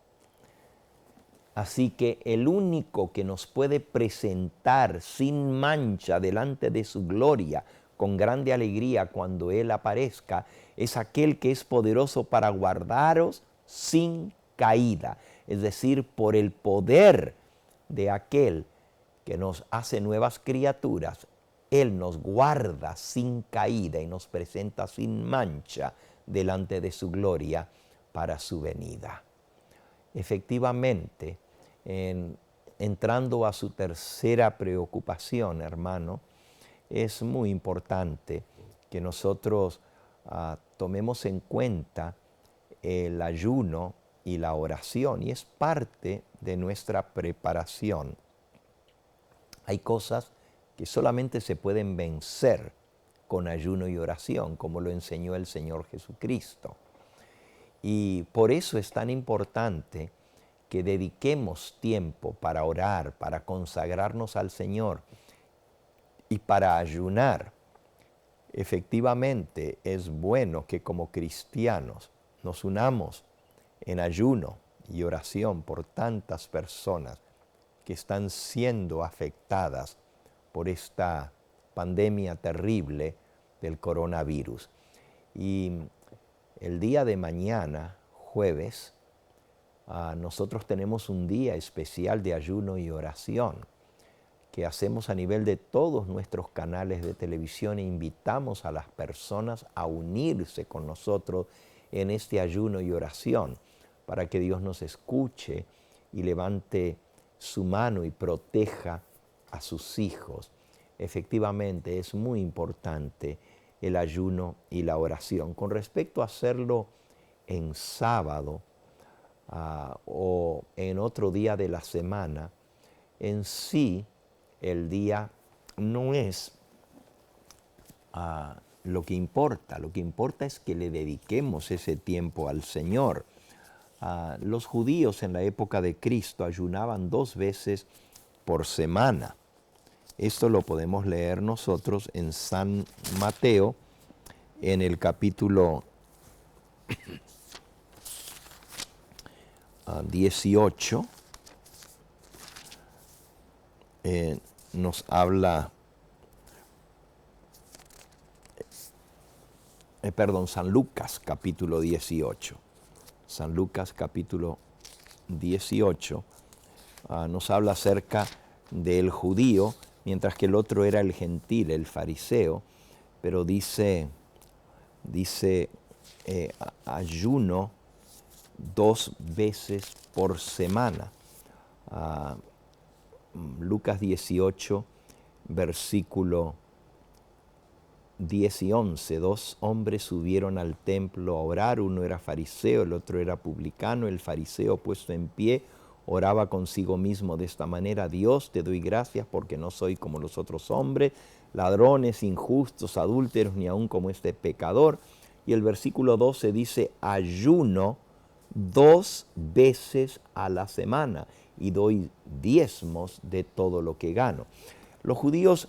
Speaker 1: Así que el único que nos puede presentar sin mancha delante de su gloria con grande alegría cuando Él aparezca es aquel que es poderoso para guardaros sin caída, es decir, por el poder de aquel que nos hace nuevas criaturas. Él nos guarda sin caída y nos presenta sin mancha delante de su gloria para su venida. Efectivamente, entrando a su tercera preocupación, hermano, es muy importante que nosotros tomemos en cuenta el ayuno y la oración, y es parte de nuestra preparación. Hay cosas que solamente se pueden vencer con ayuno y oración, como lo enseñó el Señor Jesucristo. Y por eso es tan importante que dediquemos tiempo para orar, para consagrarnos al Señor y para ayunar. Efectivamente, es bueno que como cristianos nos unamos en ayuno y oración por tantas personas que están siendo afectadas por esta pandemia terrible del coronavirus. Y el día de mañana, jueves, nosotros tenemos un día especial de ayuno y oración que hacemos a nivel de todos nuestros canales de televisión e invitamos a las personas a unirse con nosotros en este ayuno y oración para que Dios nos escuche y levante su mano y proteja a sus hijos. Efectivamente, es muy importante el ayuno y la oración. Con respecto a hacerlo en sábado o en otro día de la semana, en sí el día no es lo que importa. Lo que importa es que le dediquemos ese tiempo al Señor. Los judíos en la época de Cristo ayunaban 2 veces por semana. Esto lo podemos leer nosotros en San Mateo, en el capítulo 18. Nos habla, San Lucas capítulo 18. San Lucas capítulo 18 nos habla acerca del judío, mientras que el otro era el gentil, el fariseo, pero dice ayuno 2 veces por semana. Lucas 18, versículo 10 y 11, 2 hombres subieron al templo a orar, uno era fariseo, el otro era publicano. El fariseo, puesto en pie, oraba consigo mismo de esta manera: Dios, te doy gracias porque no soy como los otros hombres, ladrones, injustos, adúlteros, ni aun como este pecador. Y el versículo 12 dice: ayuno 2 veces a la semana y doy diezmos de todo lo que gano. Los judíos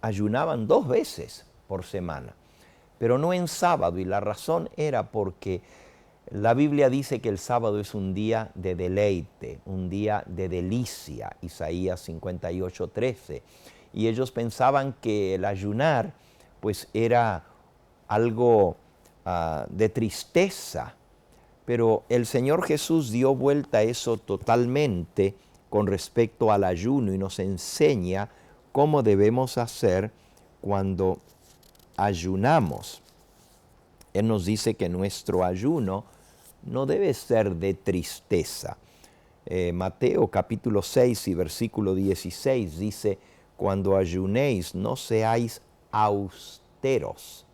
Speaker 1: ayunaban 2 veces por semana, pero no en sábado, y la razón era porque la Biblia dice que el sábado es un día de deleite, un día de delicia, Isaías 58:13, y ellos pensaban que el ayunar pues era algo de tristeza, pero el Señor Jesús dio vuelta a eso totalmente con respecto al ayuno y nos enseña cómo debemos hacer cuando ayunamos. Él nos dice que nuestro ayuno no debe ser de tristeza. Mateo capítulo 6 y versículo 16 dice: cuando ayunéis no seáis austeros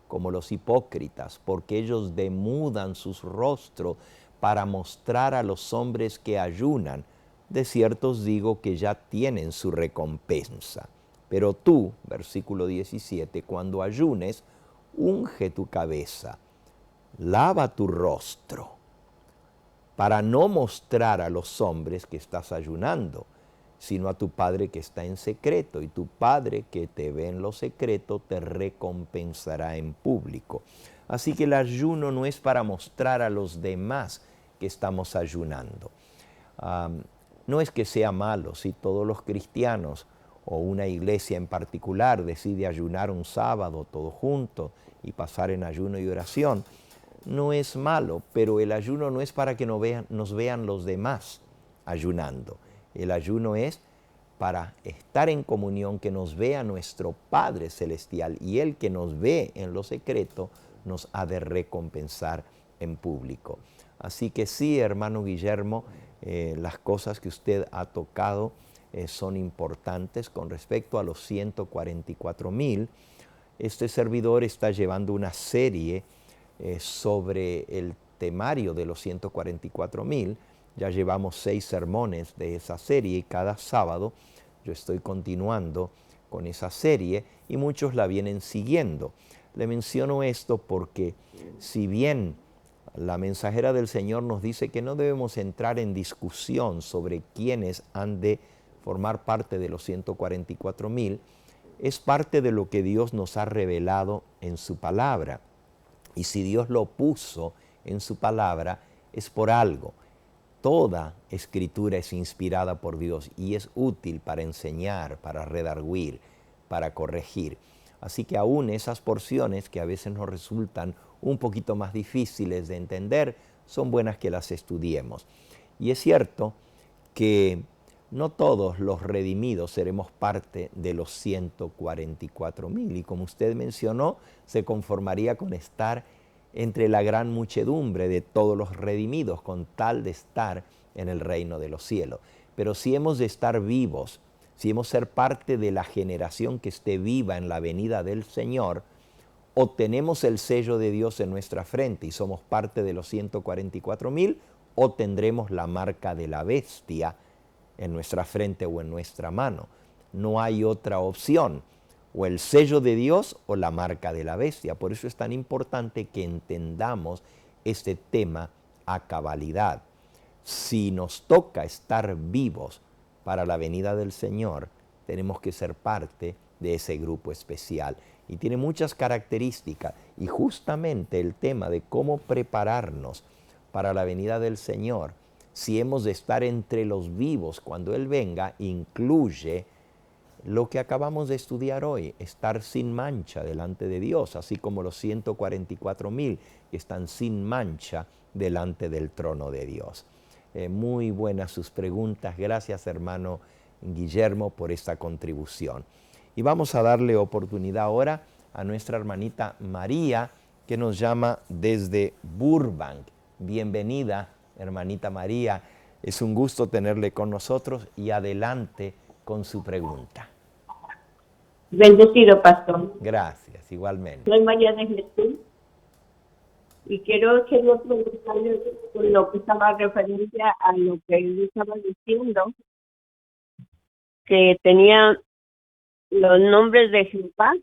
Speaker 1: como los hipócritas, porque ellos demudan sus rostros para mostrar a los hombres que ayunan. De cierto os digo que ya tienen su recompensa. Pero tú, versículo 17, cuando ayunes, unge tu cabeza, lava tu rostro, para no mostrar a los hombres que estás ayunando, sino a tu Padre que está en secreto, y tu Padre que te ve en lo secreto te recompensará en público. Así que el ayuno no es para mostrar a los demás que estamos ayunando. No es que sea malo si todos los cristianos o una iglesia en particular decide ayunar un sábado todo junto y pasar en ayuno y oración. No es malo, pero el ayuno no es para que nos vean los demás ayunando. El ayuno es para estar en comunión, que nos vea nuestro Padre Celestial, y Él que nos ve en lo secreto nos ha de recompensar en público. Así que sí, hermano Guillermo, las cosas que usted ha tocado son importantes con respecto a los 144,000. Este servidor está llevando una serie sobre el temario de los 144,000. Ya llevamos 6 sermones de esa serie y cada sábado yo estoy continuando con esa serie y muchos la vienen siguiendo. Le menciono esto porque si bien la mensajera del Señor nos dice que no debemos entrar en discusión sobre quiénes han de formar parte de los 144,000, es parte de lo que Dios nos ha revelado en su palabra. Y si Dios lo puso en su palabra, es por algo. Toda escritura es inspirada por Dios y es útil para enseñar, para redarguir, para corregir. Así que aún esas porciones que a veces nos resultan un poquito más difíciles de entender, son buenas que las estudiemos. Y es cierto que no todos los redimidos seremos parte de los 144,000. Y como usted mencionó, se conformaría con estar entre la gran muchedumbre de todos los redimidos, con tal de estar en el reino de los cielos. Pero si hemos de estar vivos, si hemos de ser parte de la generación que esté viva en la venida del Señor, o tenemos el sello de Dios en nuestra frente y somos parte de los 144,000, o tendremos la marca de la bestia en nuestra frente o en nuestra mano. No hay otra opción, o el sello de Dios o la marca de la bestia. Por eso es tan importante que entendamos este tema a cabalidad. Si nos toca estar vivos para la venida del Señor, tenemos que ser parte de ese grupo especial. Y tiene muchas características, y justamente el tema de cómo prepararnos para la venida del Señor, si hemos de estar entre los vivos cuando Él venga, incluye lo que acabamos de estudiar hoy: estar sin mancha delante de Dios, así como los 144,000 que están sin mancha delante del trono de Dios. Muy buenas sus preguntas. Gracias, hermano Guillermo, por esta contribución. Y vamos a darle oportunidad ahora a nuestra hermanita María, que nos llama desde Burbank. Bienvenida, hermanita María. Es un gusto tenerle con nosotros y adelante con su pregunta.
Speaker 6: Bendecido, pastor.
Speaker 1: Gracias, igualmente.
Speaker 6: Soy María de Jesús y quería preguntarle con lo que estaba referencia a lo que él estaba diciendo, que tenía los nombres de Jehová,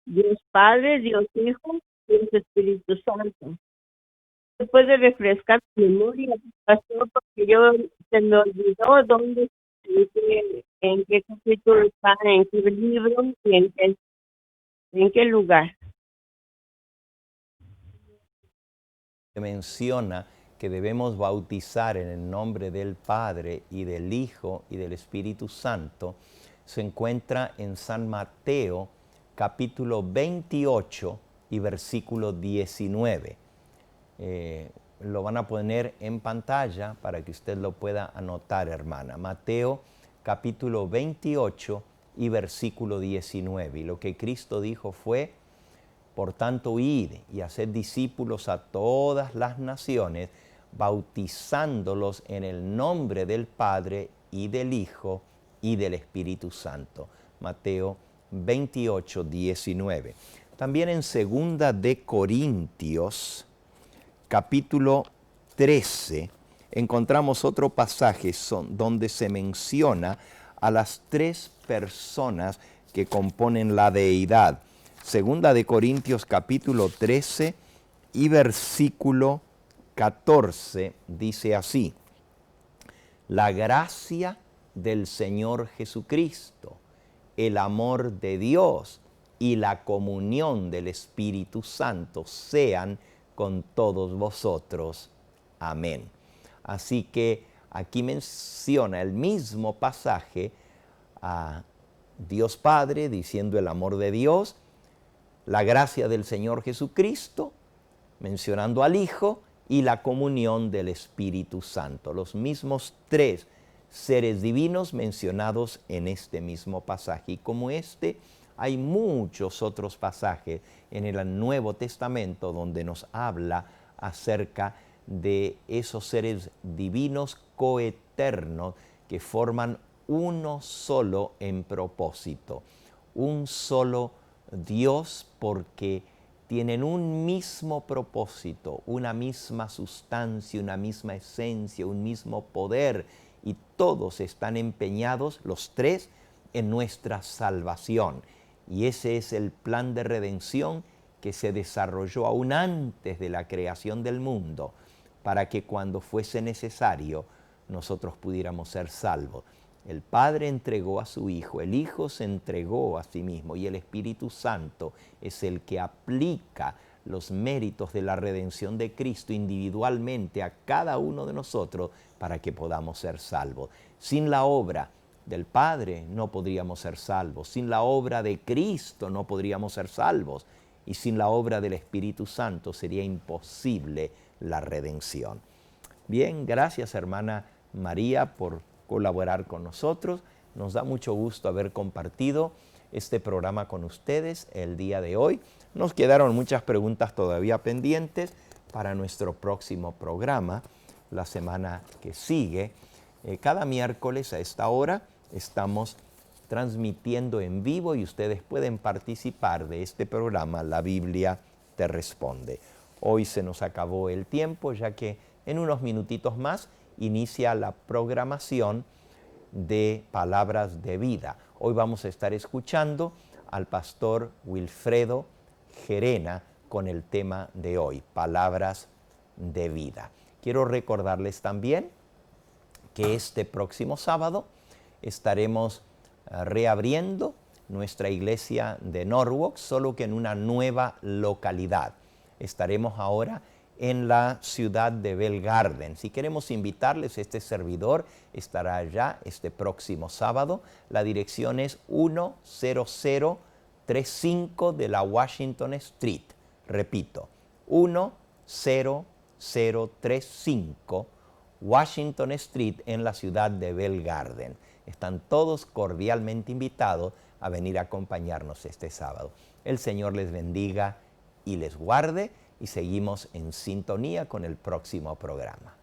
Speaker 6: Dios Padre, Dios Hijo, Dios Espíritu Santo. ¿Se puede refrescar mi memoria, pastor? Porque yo se me olvidó dónde, en qué capítulo está, en qué libro y en qué lugar.
Speaker 1: Menciona que debemos bautizar en el nombre del Padre y del Hijo y del Espíritu Santo. Se encuentra en San Mateo, capítulo 28 y versículo 19. Lo van a poner en pantalla para que usted lo pueda anotar, hermana. Mateo, capítulo 28 y versículo 19. Y lo que Cristo dijo fue: por tanto, id y haced discípulos a todas las naciones, bautizándolos en el nombre del Padre y del Hijo y del Espíritu Santo. Mateo 28, 19. También en 2 de Corintios, capítulo 13, encontramos otro pasaje donde se menciona a las tres personas que componen la deidad. 2 de Corintios capítulo 13 y versículo 14 dice así: la gracia del Señor Jesucristo, el amor de Dios y la comunión del Espíritu Santo sean con todos vosotros. Amén. Así que aquí menciona el mismo pasaje a Dios Padre diciendo el amor de Dios, la gracia del Señor Jesucristo, mencionando al Hijo, y la comunión del Espíritu Santo. Los mismos tres seres divinos mencionados en este mismo pasaje. Y como este, hay muchos otros pasajes en el Nuevo Testamento donde nos habla acerca de esos seres divinos coeternos que forman uno solo en propósito, un solo Dios, porque tienen un mismo propósito, una misma sustancia, una misma esencia, un mismo poder, y todos están empeñados, los tres, en nuestra salvación. Y ese es el plan de redención que se desarrolló aún antes de la creación del mundo, para que cuando fuese necesario nosotros pudiéramos ser salvos. El Padre entregó a su Hijo, el Hijo se entregó a sí mismo y el Espíritu Santo es el que aplica los méritos de la redención de Cristo individualmente a cada uno de nosotros para que podamos ser salvos. Sin la obra del Padre no podríamos ser salvos, sin la obra de Cristo no podríamos ser salvos y sin la obra del Espíritu Santo sería imposible la redención. Bien, gracias hermana María por colaborar con nosotros. Nos da mucho gusto haber compartido este programa con ustedes el día de hoy. Nos quedaron muchas preguntas todavía pendientes para nuestro próximo programa, la semana que sigue. Cada miércoles a esta hora estamos transmitiendo en vivo y ustedes pueden participar de este programa La Biblia te responde. Hoy se nos acabó el tiempo, ya que en unos minutitos más inicia la programación de Palabras de Vida. Hoy vamos a estar escuchando al pastor Wilfredo Gerena con el tema de hoy, Palabras de Vida. Quiero recordarles también que este próximo sábado estaremos reabriendo nuestra iglesia de Norwalk, solo que en una nueva localidad. Estaremos ahora en la ciudad de Bell Garden. Si queremos invitarles, este servidor estará allá este próximo sábado. La dirección es 10035 de la Washington Street. Repito, 10035 Washington Street en la ciudad de Bell Garden. Están todos cordialmente invitados a venir a acompañarnos este sábado. El Señor les bendiga y les guarde y seguimos en sintonía con el próximo programa.